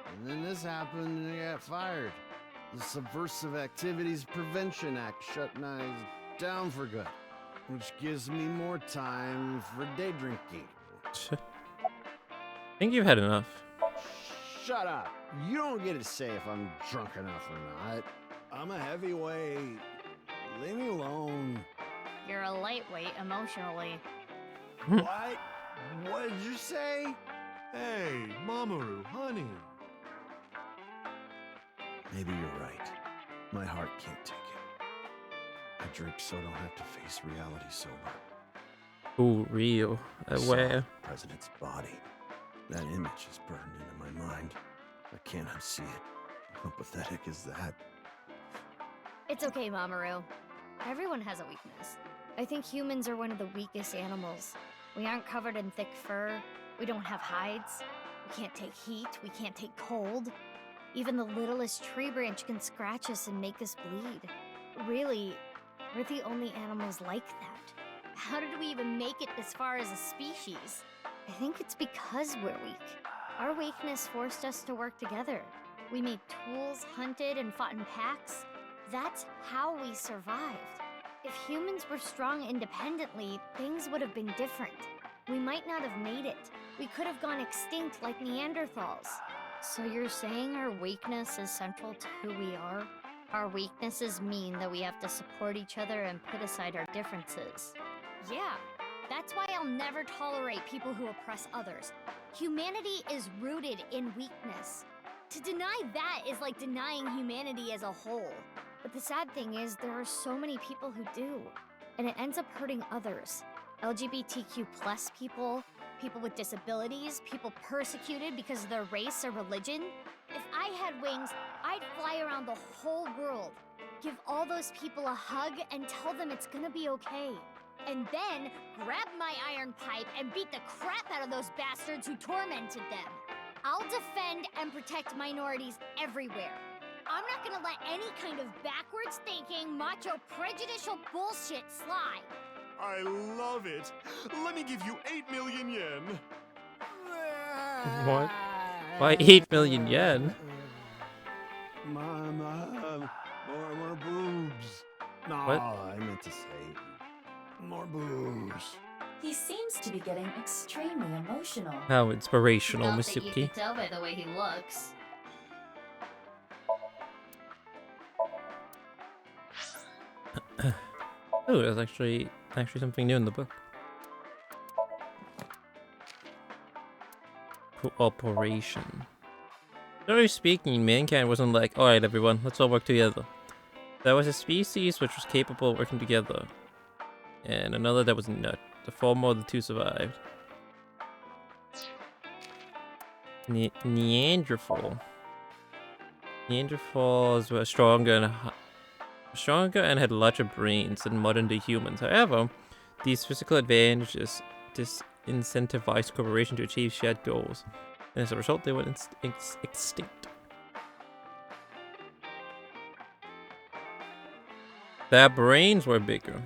And then this happened and I got fired. The Subversive Activities Prevention Act shut Knives down for good, which gives me more time for day drinking. I think you've had enough. Shut up. You don't get to say if I'm drunk enough or not. I'm a heavyweight. Leave me alone. You're a lightweight emotionally. What? What did you say? Hey, Mamoru, honey. Maybe you're right. My heart can't take it. I drink so I don't have to face reality sober. Ooh, real. Where? The president's body. That image is burned into my mind. I can't unsee it. How pathetic is that? It's okay, Mamoru. Everyone has a weakness. I think humans are one of the weakest animals. We aren't covered in thick fur. We don't have hides. We can't take heat. We can't take cold. Even the littlest tree branch can scratch us and make us bleed. Really, we're the only animals like that. How did we even make it this far as a species? I think it's because we're weak. Our weakness forced us to work together. We made tools, hunted, and fought in packs. That's how we survived. If humans were strong independently, things would have been different. We might not have made it. We could have gone extinct like Neanderthals. So you're saying our weakness is central to who we are? Our weaknesses mean that we have to support each other and put aside our differences. Yeah, that's why I'll never tolerate people who oppress others. Humanity is rooted in weakness. To deny that is like denying humanity as a whole. But the sad thing is, there are so many people who do, and it ends up hurting others. LGBTQ+ people, people with disabilities, people persecuted because of their race or religion. If I had wings, I'd fly around the whole world, give all those people a hug and tell them it's gonna be okay. And then grab my iron pipe and beat the crap out of those bastards who tormented them. I'll defend and protect minorities everywhere. I'm not gonna let any kind of backwards thinking, macho, prejudicial bullshit slide. I love it. Let me give you 8 million yen. What? Why 8 million yen? More boobs. No, What? I meant to say more boobs. He seems to be getting extremely emotional. How inspirational, Not Miss that you Yuki. can tell by the way he looks. Oh, there's actually something new in the book. Cooperation. Generally speaking, mankind wasn't like, alright everyone, let's all work together. There was a species which was capable of working together, and another that was not. The former of the two survived. Neanderthal. Neanderthals were stronger and had larger brains than modern-day humans. However, these physical advantages disincentivized cooperation to achieve shared goals, and as a result, they went extinct. Their brains were bigger.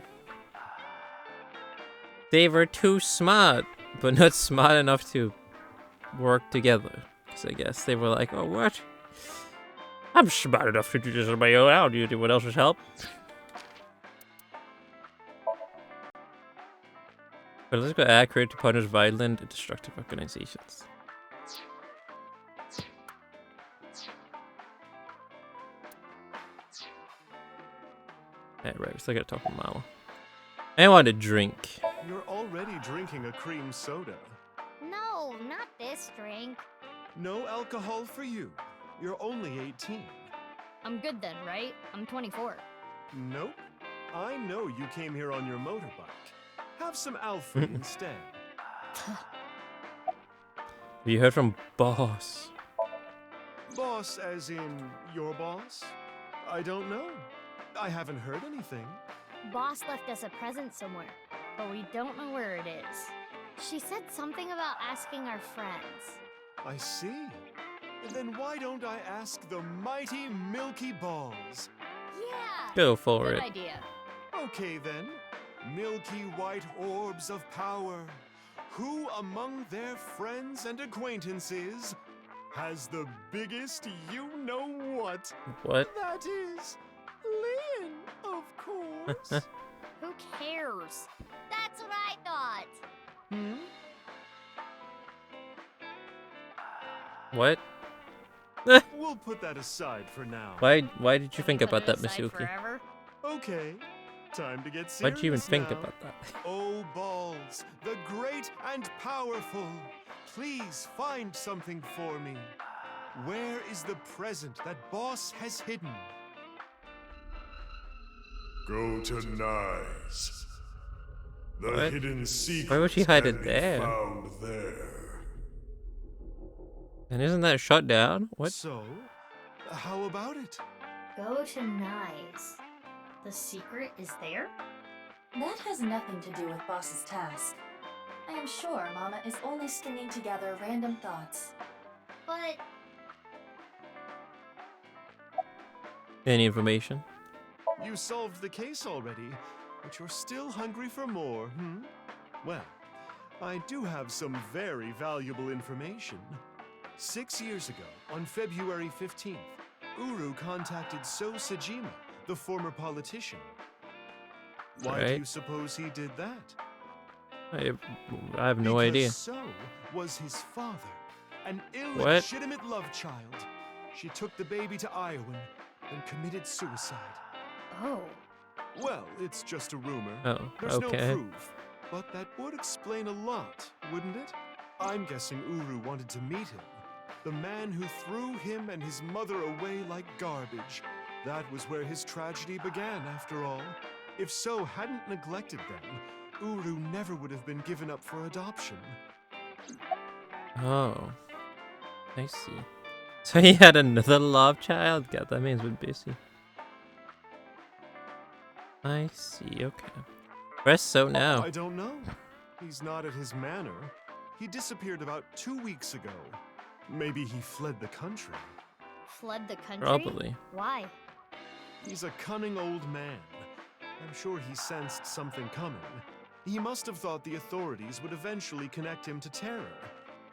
They were too smart, but not smart enough to work together. So I guess they were like, oh, what? I'm smart enough to do this on my own. I don't need anyone else's help. Political accurate to punish violent and destructive organizations. Alright, we still gotta talk to Mama. I want to drink. You're already drinking a cream soda. No, not this drink. No alcohol for you. You're only 18. I'm good then, right? I'm 24. Nope. I know you came here on your motorbike. Have some Alfred instead. Have you heard from Boss? Boss as in your boss? I don't know. I haven't heard anything. Boss left us a present somewhere, but we don't know where it is. She said something about asking our friends. I see. Then why don't I ask the mighty Milky Balls? Yeah! Go for Good it. idea. Okay then. Milky white orbs of power. Who among their friends and acquaintances has the biggest you-know-what? What? That is... Lynn, of course. Who cares? That's what I thought. Hmm? What? We'll put that aside for now. Why did you think Put about it that, aside Masuki? forever? Okay, time to get serious. Why'd you even think now. about that? Oh, balls, the great and powerful, please find something for me. Where is the present that Boss has hidden? Go to Nyes. The What? hidden secret Why would she hide it can be there? found there. And isn't that shut down? What? So, how about it? Go to Nyes. The secret is there? That has nothing to do with Boss's task. I am sure Mama is only stringing together random thoughts. But Any information? You solved the case already, but you're still hungry for more, hmm? Well, I do have some very valuable information. 6 years ago, on February 15th, Uru contacted So Sajima, the former politician. Why do Right. you suppose he did that? I have no Because idea. So was his father, an What? illegitimate love child. She took the baby to Iowa and committed suicide. Oh. Well, it's just a rumor. Oh, There's okay. no proof, but that would explain a lot, wouldn't it? I'm guessing Uru wanted to meet him. The man who threw him and his mother away like garbage. That was where his tragedy began, after all. If So hadn't neglected them, Uru never would have been given up for adoption. Oh. I see. So he had another love child? God, that man's been busy. I see, okay. Where's So now? I don't know. He's not at his manor. He disappeared about 2 weeks ago. Maybe he fled the country. Fled the country? Probably. Why? He's a cunning old man. I'm sure he sensed something coming. He must have thought the authorities would eventually connect him to terror.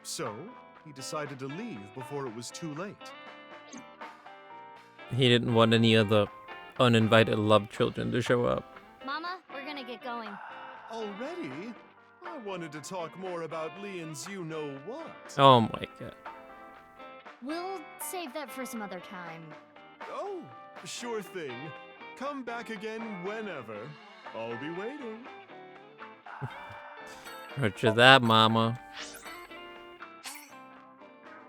So, he decided to leave before it was too late. He didn't want any other uninvited love children to show up. Mama, we're gonna get going. Already? I wanted to talk more about Leon's you-know-what. Oh my god. We'll save that for some other time. Oh, sure thing. Come back again whenever. I'll be waiting. Roger that, mama.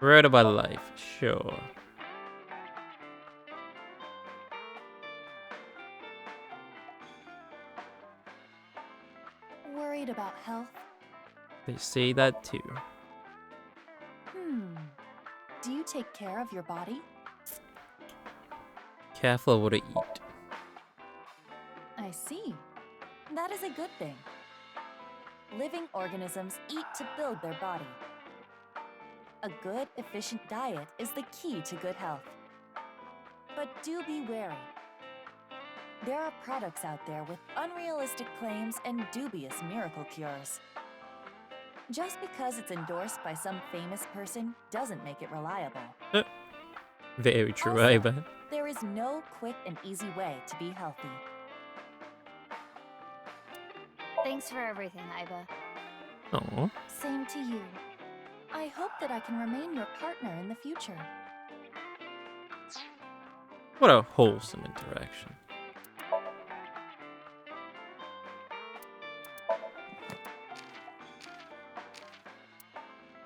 Read about life, sure. Worried about health? They say that too. Do you take care of your body? careful what I eat. I see. That is a good thing. Living organisms eat to build their body. A good, efficient diet is the key to good health. But do be wary. There are products out there with unrealistic claims and dubious miracle cures. Just because it's endorsed by some famous person doesn't make it reliable. Very true, Also, Aiba. there is no quick and easy way to be healthy. Thanks for everything, Aiba. Oh. Same to you. I hope that I can remain your partner in the future. What a wholesome interaction.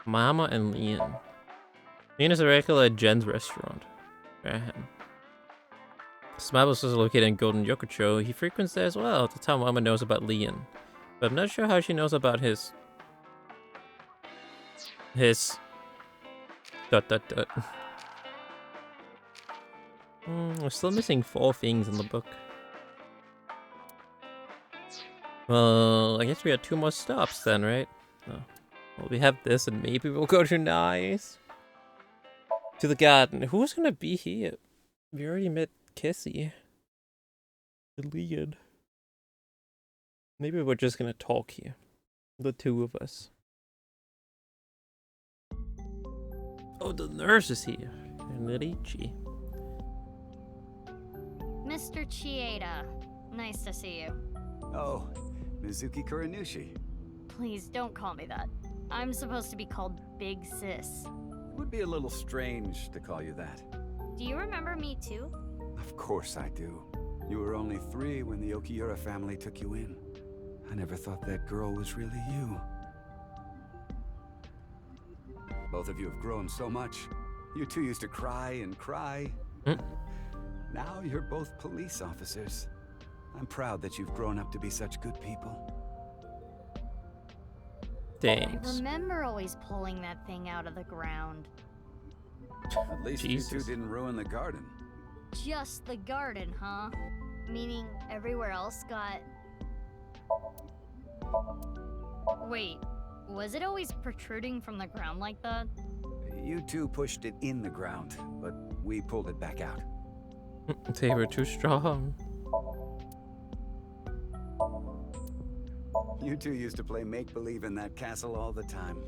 Mama and Leon. Leon is a regular at Jen's restaurant. Smabbles is located in Golden Yokocho. He frequents there as well. That's how Mama knows about Leon. But I'm not sure how she knows about his... We're still missing 4 things in the book. Well, I guess we had 2 more stops then, right? Oh. Well, we have this, and maybe we'll go to Nice. To the garden. Who's gonna be here? We already met Kissy. And Leon. Maybe we're just gonna talk here. The 2 of us. Oh, the nurse is here. And Richie. Mr. Chieda, nice to see you. Oh, Mizuki Kuranushi. Please don't call me that. I'm supposed to be called Big Sis. It would be a little strange to call you that. Do you remember me too? Of course I do. You were only 3 when the Okiura family took you in. I never thought that girl was really you. Both of you have grown so much. You 2 used to cry and cry. Now you're both police officers. I'm proud that you've grown up to be such good people. Thanks. I remember always pulling that thing out of the ground. At least you 2 didn't ruin the garden. Just the garden, huh? Meaning everywhere else got... Wait, was it always protruding from the ground like that? You 2 pushed it in the ground, but we pulled it back out. They were too strong. You 2 used to play make-believe in that castle all the time.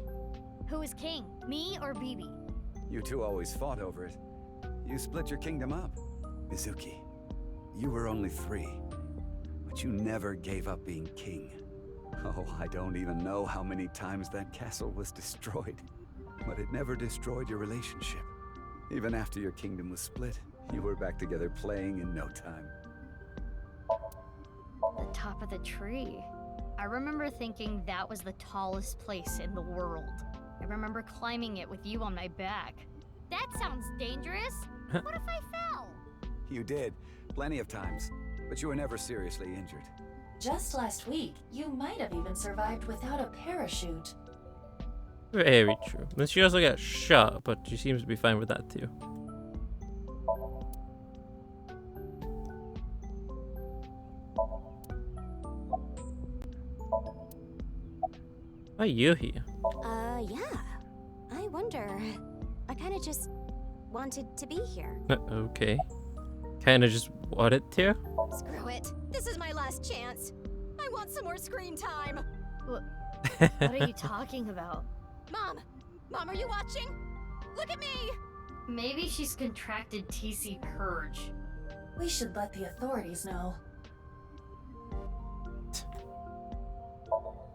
Who was king, me or Bibi? You 2 always fought over it. You split your kingdom up. Mizuki, you were only 3, but you never gave up being king. Oh, I don't even know how many times that castle was destroyed. But it never destroyed your relationship. Even after your kingdom was split, you were back together playing in no time. The top of the tree. I remember thinking that was the tallest place in the world. I remember climbing it with you on my back. That sounds dangerous. What if I fell? You did, plenty of times, but you were never seriously injured. Just last week, you might have even survived without a parachute. Very true. And she also got shot, but she seems to be fine with that too. Why are you here? Yeah. I wonder. I kinda just wanted to be here. Okay. Kinda just wanted to? Screw it. This is my last chance. I want some more screen time. What are you talking about? Mom! Mom, are you watching? Look at me! Maybe she's contracted TC Purge. We should let the authorities know.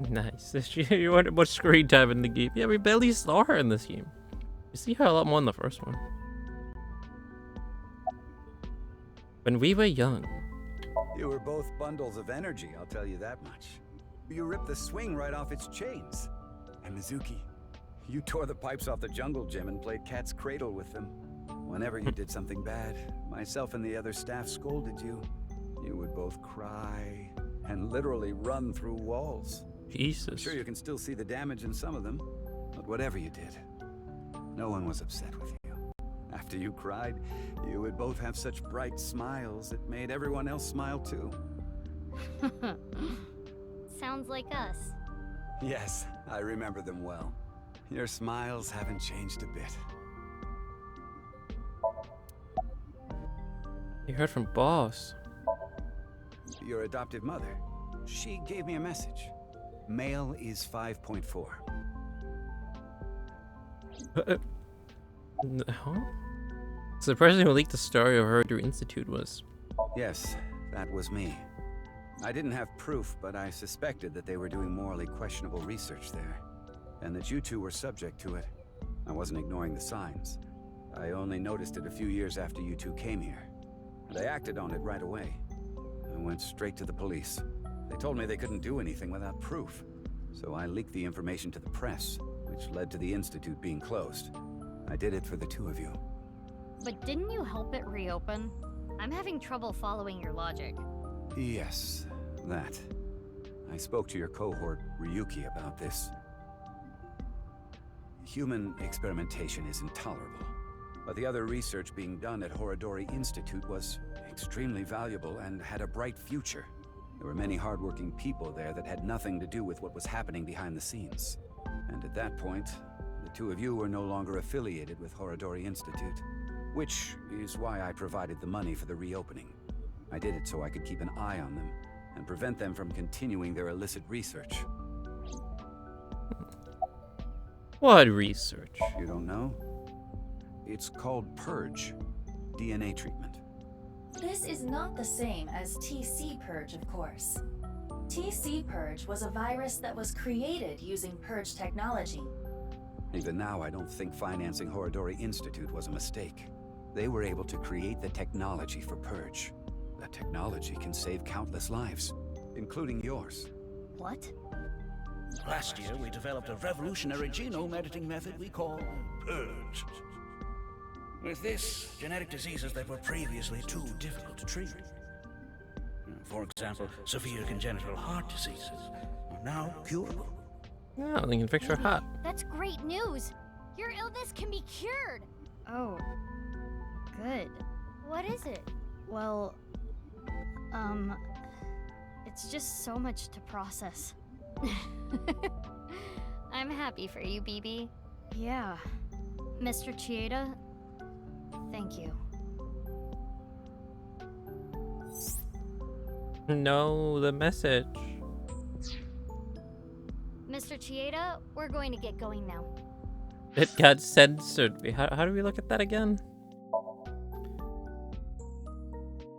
Nice. You wanted more screen time in the game. Yeah, we barely saw her in this game. You see her a lot more in the first one. When we were young. You were both bundles of energy, I'll tell you that much. You ripped the swing right off its chains. And Mizuki, you tore the pipes off the jungle gym and played cat's cradle with them. Whenever you did something bad, myself and the other staff scolded you. You would both cry and literally run through walls. Jesus. I'm sure you can still see the damage in some of them, but whatever you did, no one was upset with you. After you cried, you would both have such bright smiles it made everyone else smile too. Sounds like us. Yes, I remember them well. Your smiles haven't changed a bit. You heard from Boss. Your adoptive mother. She gave me a message. Male is 5.4. Huh? So the person who leaked the story of Hereditary Institute was... Yes, that was me. I didn't have proof, but I suspected that they were doing morally questionable research there, and that you two were subject to it. I wasn't ignoring the signs. I only noticed it a few years after you two came here, and I acted on it right away. I went straight to the police. They told me they couldn't do anything without proof, so I leaked the information to the press, which led to the Institute being closed. I did it for the two of you. But didn't you help it reopen? I'm having trouble following your logic. Yes, that. I spoke to your cohort, Ryuki, about this. Human experimentation is intolerable, but the other research being done at Horodori Institute was extremely valuable and had a bright future. There were many hardworking people there that had nothing to do with what was happening behind the scenes. And at that point, the two of you were no longer affiliated with Horodori Institute, which is why I provided the money for the reopening. I did it so I could keep an eye on them and prevent them from continuing their illicit research. What research? You don't know? It's called Purge, DNA treatment. This is not the same as TC Purge, of course. TC Purge was a virus that was created using Purge technology. Even now, I don't think financing Horodori Institute was a mistake. They were able to create the technology for Purge. That technology can save countless lives, including yours. What? Last year, we developed a revolutionary genome editing method we call Purge. With this, genetic diseases that were previously too difficult to treat, for example, severe congenital heart diseases, are now curable. Yeah, they can fix your heart. That's great news! Your illness can be cured! Oh, good. What is it? Well, it's just so much to process. I'm happy for you, BB. Yeah. Mr. Chieda, thank you. No, the message. Mr. Chieda, we're going to get going now. It got censored. How do we look at that again?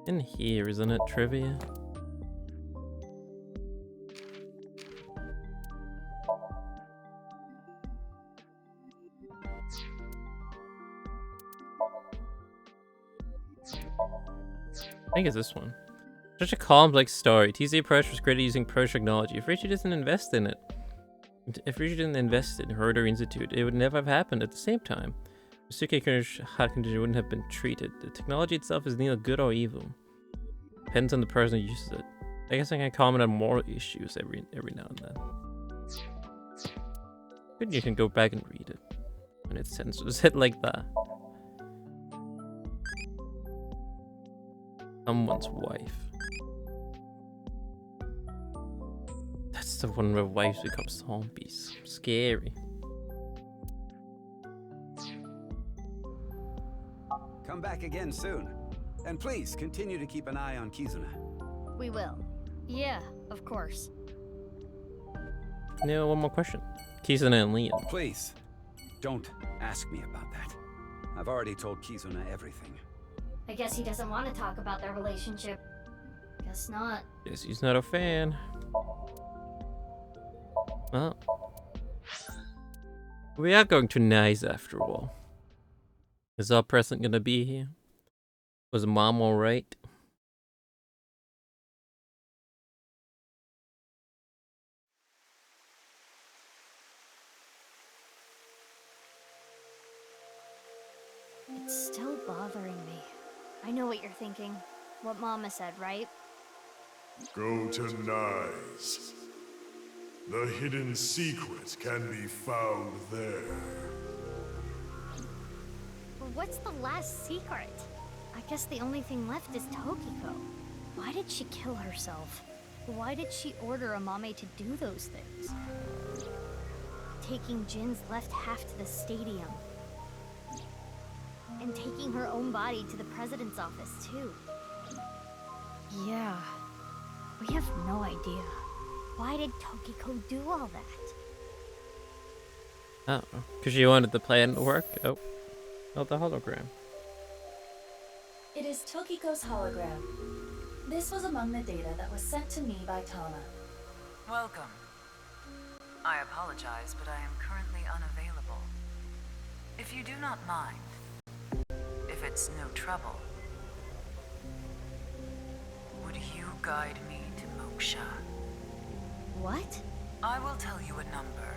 In here, isn't it, trivia? I think it's this one. Such a complex story. TC Approach was created using Purge technology. If Richie doesn't invest in it, if Richie didn't invest in Horodori Institute, it would never have happened at the same time. Masuke heart condition wouldn't have been treated. The technology itself is neither good or evil. Depends on the person who uses it. I guess I can comment on moral issues every now and then. Good, you can go back and read it when it censors it like that. Someone's wife. That's the one where wives become zombies. Scary. Come back again soon. And please, continue to keep an eye on Kizuna. We will. Yeah, of course. Now, one more question. Kizuna and Leon. Please, don't ask me about that. I've already told Kizuna everything. I guess he doesn't want to talk about their relationship. Guess not. Guess he's not a fan. Well, we are going to Nice after all. Is our present gonna be here? Was Mom alright? It's still bothering me. I know what you're thinking. What Mama said, right? Go to Nice. The hidden secret can be found there. what's the last secret? I guess the only thing left is Tokiko. Why did she kill herself? Why did she order Amame to do those things? Taking Jin's left half to the stadium. And taking her own body to the president's office, too. Yeah. We have no idea. Why did Tokiko do all that? Oh, because she wanted the plan to work. Oh, the hologram. It is Tokiko's hologram. This was among the data that was sent to me by Tama. Welcome. I apologize, but I am currently unavailable. If you do not mind, if it's no trouble, would you guide me to Moksha? What? I will tell you a number.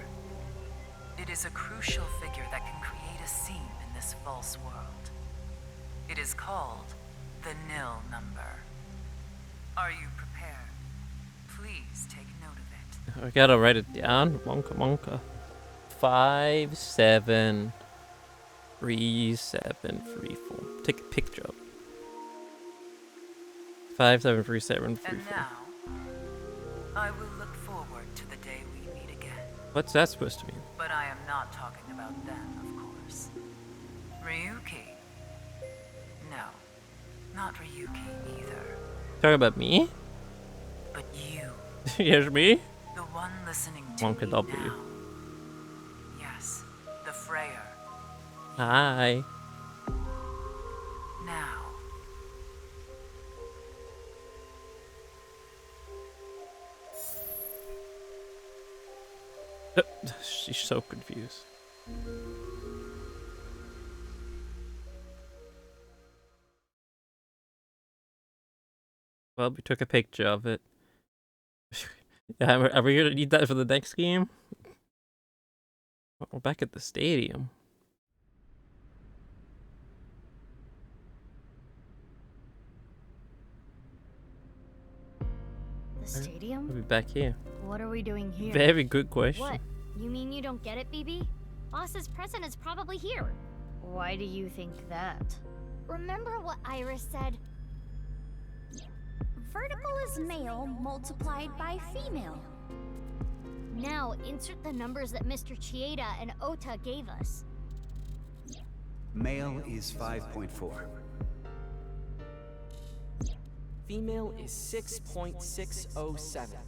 It is a crucial figure that can create a scene in this false world. It is called the nil number. Are you prepared? Please take note of it. I gotta write it down. Monka. 573734. Take a picture of it. 573734. And now, I will look forward to the day we meet again. What's that supposed to mean? But I am not talking about them, of course. Ryuki. No, not Ryuki either. Talking about me? But you. Here's me? The one listening to Monka me W. now. Yes, the Freyer. Hi. Now. She's so confused. Well, we took a picture of it. Yeah, are we gonna need that for the next game? We're back at the stadium. The stadium? We'll be back here. What are we doing here? Very good question. What? You mean you don't get it, BB? Boss's present is probably here. Why do you think that? Remember what Iris said? Vertical is male multiplied by female. Now, insert the numbers that Mr. Chieda and Ota gave us. Male is 5.4. Female is 6.607.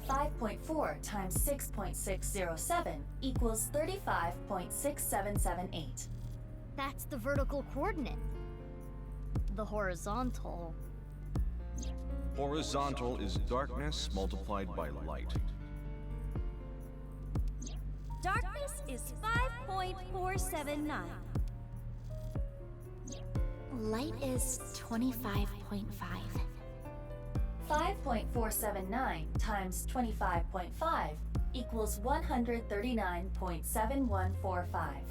5.4 times 6.607 equals 35.6778. That's the vertical coordinate. The horizontal. Horizontal is darkness multiplied by light. Darkness is 5.479. Light is 25.5. 5.479 times 25.5 equals 139.7145.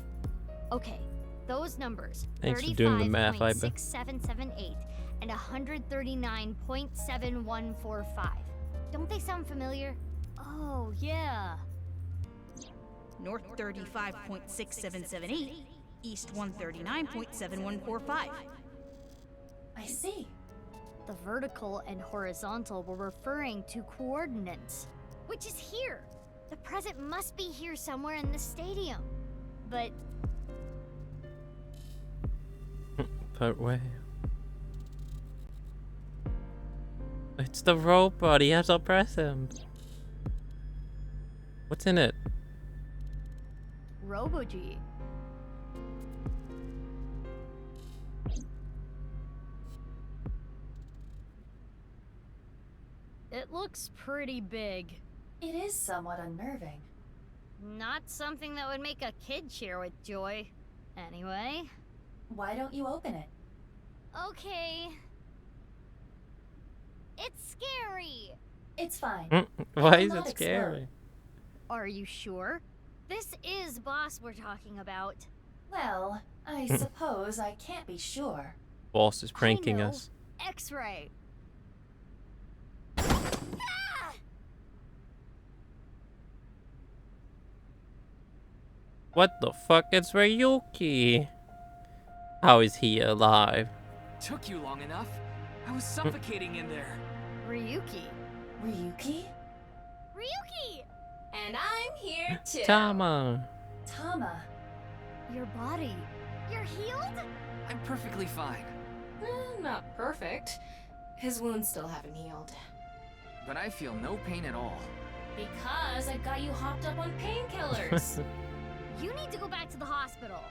Okay, those numbers. Thanks for doing the math, Aiba. 35.6778 and 139.7145. Don't they sound familiar? Oh, yeah. North 35.6778, East 139.7145. I see. The vertical and horizontal were referring to coordinates, which is here. The present must be here somewhere in the stadium. But where? It's the robot. He has to press him. What's in it? Robo-G. It looks pretty big. It is somewhat unnerving. Not something that would make a kid cheer with joy. Anyway. Why don't you open it? Okay. It's scary. It's fine. Why is it scary? Are you sure? This is Boss we're talking about. Well, I suppose I can't be sure. Boss is pranking us. X-ray. What the fuck? It's Ryuki. How is he alive? Took you long enough. I was suffocating in there. Ryuki. Ryuki? Ryuki! And I'm here too. Tama. Tama. Your body. You're healed? I'm perfectly fine. Not perfect. His wounds still haven't healed. But I feel no pain at all. Because I got you hopped up on painkillers. You need to go back to the hospital.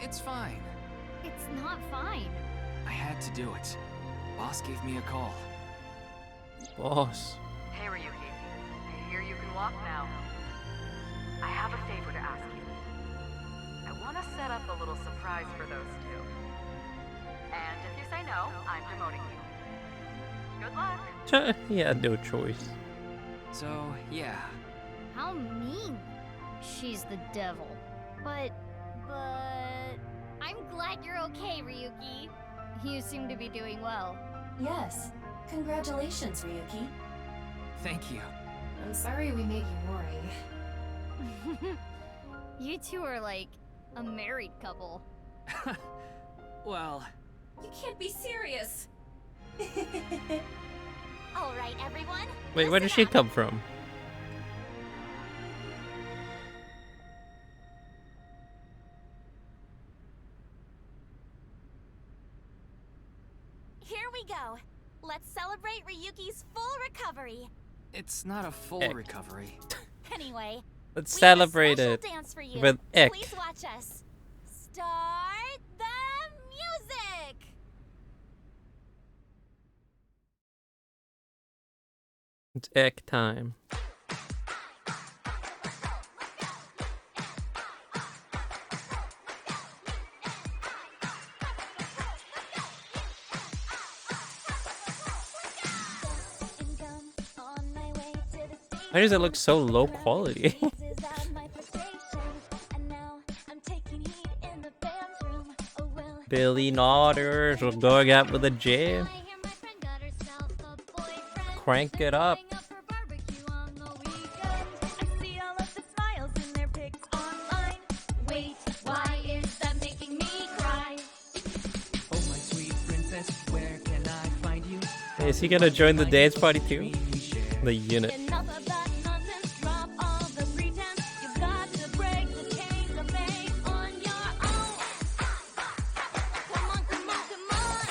It's fine. It's not fine. I had to do it. Boss gave me a call. Boss. Hey, Ryuki. I hear you can walk now. I have a favor to ask you. I want to set up a little surprise for those two. And if you say no, I'm demoting you. Good luck. He had no choice. So, yeah. How mean. She's the devil. But... I'm glad you're okay, Ryuki. You seem to be doing well. Yes. Congratulations, Ryuki. Thank you. I'm sorry we made you worry. You two are like a married couple. Well... You can't be serious. All right, everyone. Wait, where did she come from? Here we go. Let's celebrate Ryuki's full recovery. It's not a full Ick. recovery. Anyway, Let's we have a celebrate special it dance for you. with Ick. Please watch us. Start the music. It's Ick time. Why does it look so low quality? Billy Nodders, we're going out with a jam. Crank it up. Hey, is he gonna join the dance party too? The unit.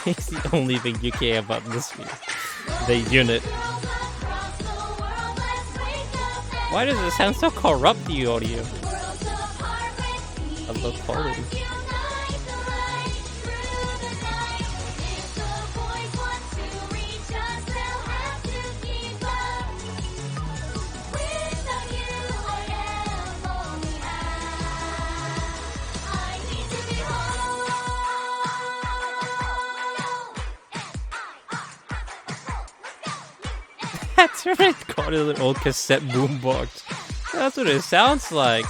It's the only thing you care about in this game. The unit. Why does it sound so corrupt, the audio? Of low quality. That's right, caught in an old cassette boombox. That's what it sounds like.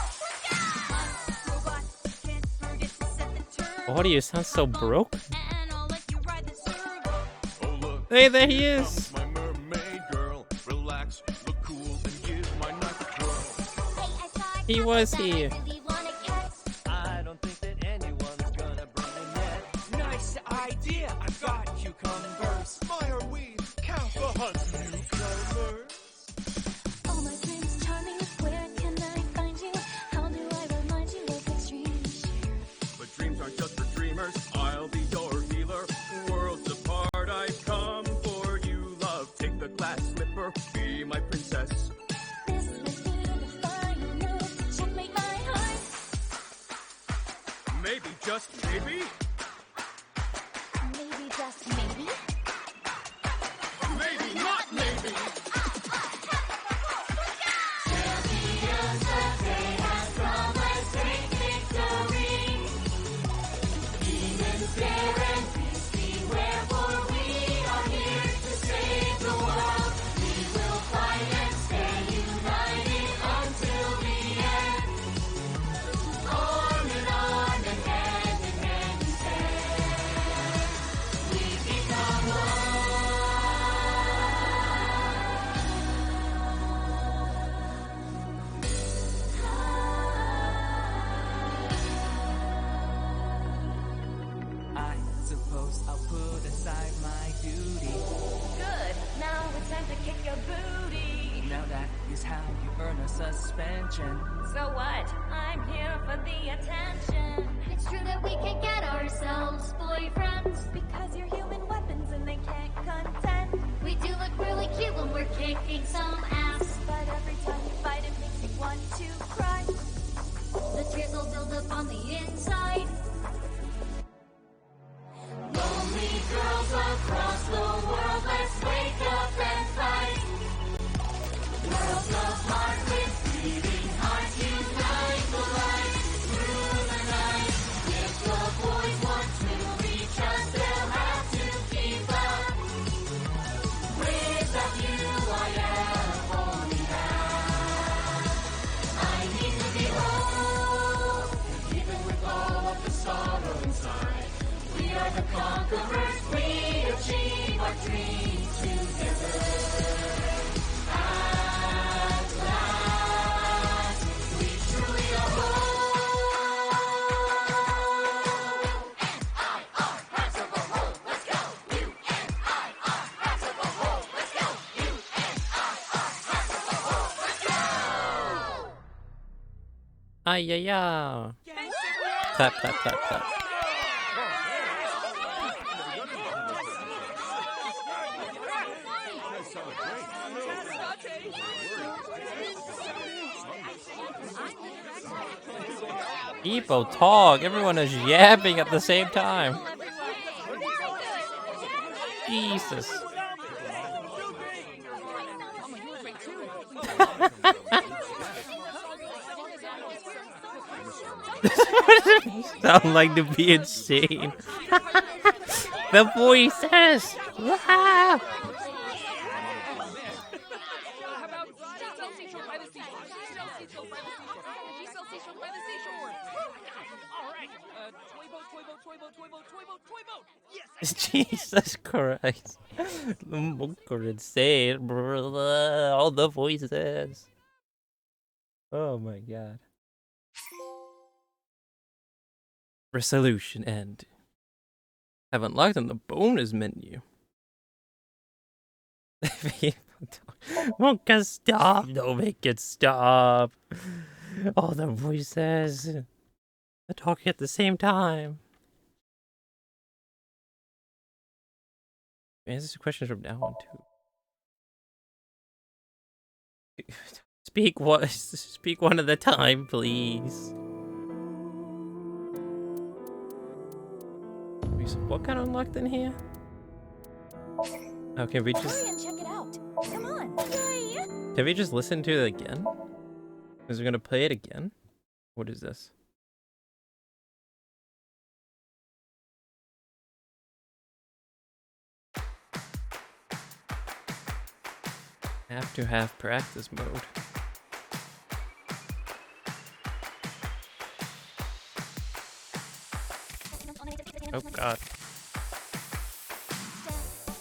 Audio sounds so broken. Hey, there he is. He was here. Nice idea. I've got cucumbers. Why are we count the hunt newcomers? Oh, my Prince Charming, where can I find you? How do I remind you of extreme cheer? But dreams aren't just for dreamers. I'll be your healer. Worlds apart, I've come for you, love. Take the glass slipper, be my princess. This would be the final move. Checkmate my heart. Maybe, just maybe. Maybe, just maybe. Maybe not maybe. Champions, the day has come. Let's take victory. Demons stare and beasts beware, for we are here to save the world. We will fight and stay united until the end. Arm in arm and hand in hand we stand. We become suspension. So what? I'm here for the attention. It's true that we can get ourselves boyfriends. Because you're human weapons and they can't contend. We do look really cute when we're kicking some ass. But every time you fight, it makes me want to cry. The tears will build up on the inside. Lonely girls across the world, let's wake up and fight. Worlds apart with beating hearts, unite the light through the night. If the boys want to reach us, they'll have to keep up. Without you, I am only half. I need to be whole, even with all of the sorrow inside. We are the conquerors, we achieve our dreams together. At last, we truly are whole. U-N-I-R, hearts of a whole, let's go. U-N-I-R, hearts of a whole, let's go. U-N-I-R, hearts of a whole, let's go. AYAYA. Clap, clap, clap, clap. People talk. Everyone is yapping at the same time. Jesus. Sound like to be insane. The voices. Ah! Jesus Christ. The monk are insane. All the voices. Oh my god. Resolution end. Have unlocked on the bonus menu. Monka, stop. Don't make it stop. All the voices. They're talking at the same time. Answer questions from now on too. Speak one at a time, please. What kind of unlocked in here? Oh, can we just... Hurry and check it out. Come on. Hurry. Can we just listen to it again? Is we gonna play it again? What is this? Have to have practice mode. Oh god.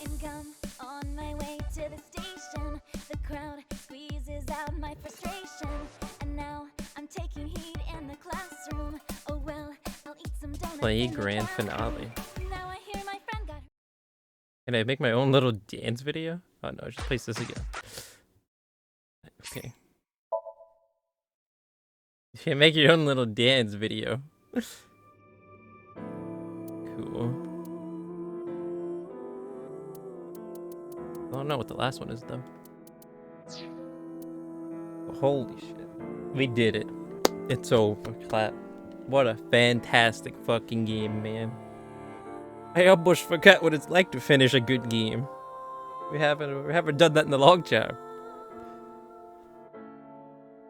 And gum on my way to the station. The crowd squeezes out my frustration. And now I'm taking heat in the classroom. Oh well, I'll eat some donuts. Play grand finale. Now I hear my friend got... Can I make my own little dance video? Oh no, just place this again. Okay. You can make your own little dance video. Cool. I don't know what the last one is though. Holy shit. We did it. It's over. Clap. What a fantastic fucking game, man. I almost forgot what it's like to finish a good game. We haven't done that in a long time.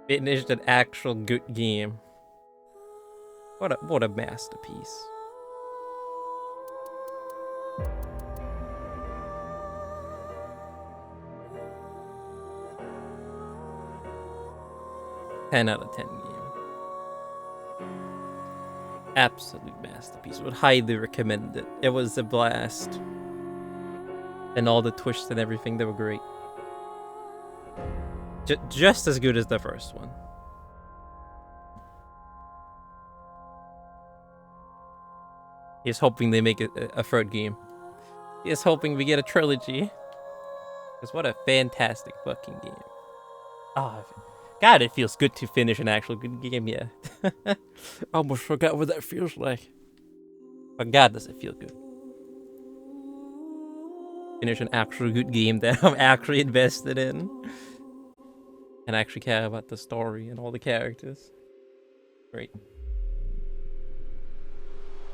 Finished an actual good game. What a masterpiece. Ten out of 10 game. Absolute masterpiece. Would highly recommend it. It was a blast. And all the twists and everything, they were great. Just as good as the first one. He's hoping they make a third game. He's hoping we get a trilogy. Because what a fantastic fucking game. Ah, God, it feels good to finish an actual good game, yeah. Almost forgot what that feels like. But God, does it feel good. Finish an actual good game that I'm actually invested in. And actually care about the story and all the characters. Great.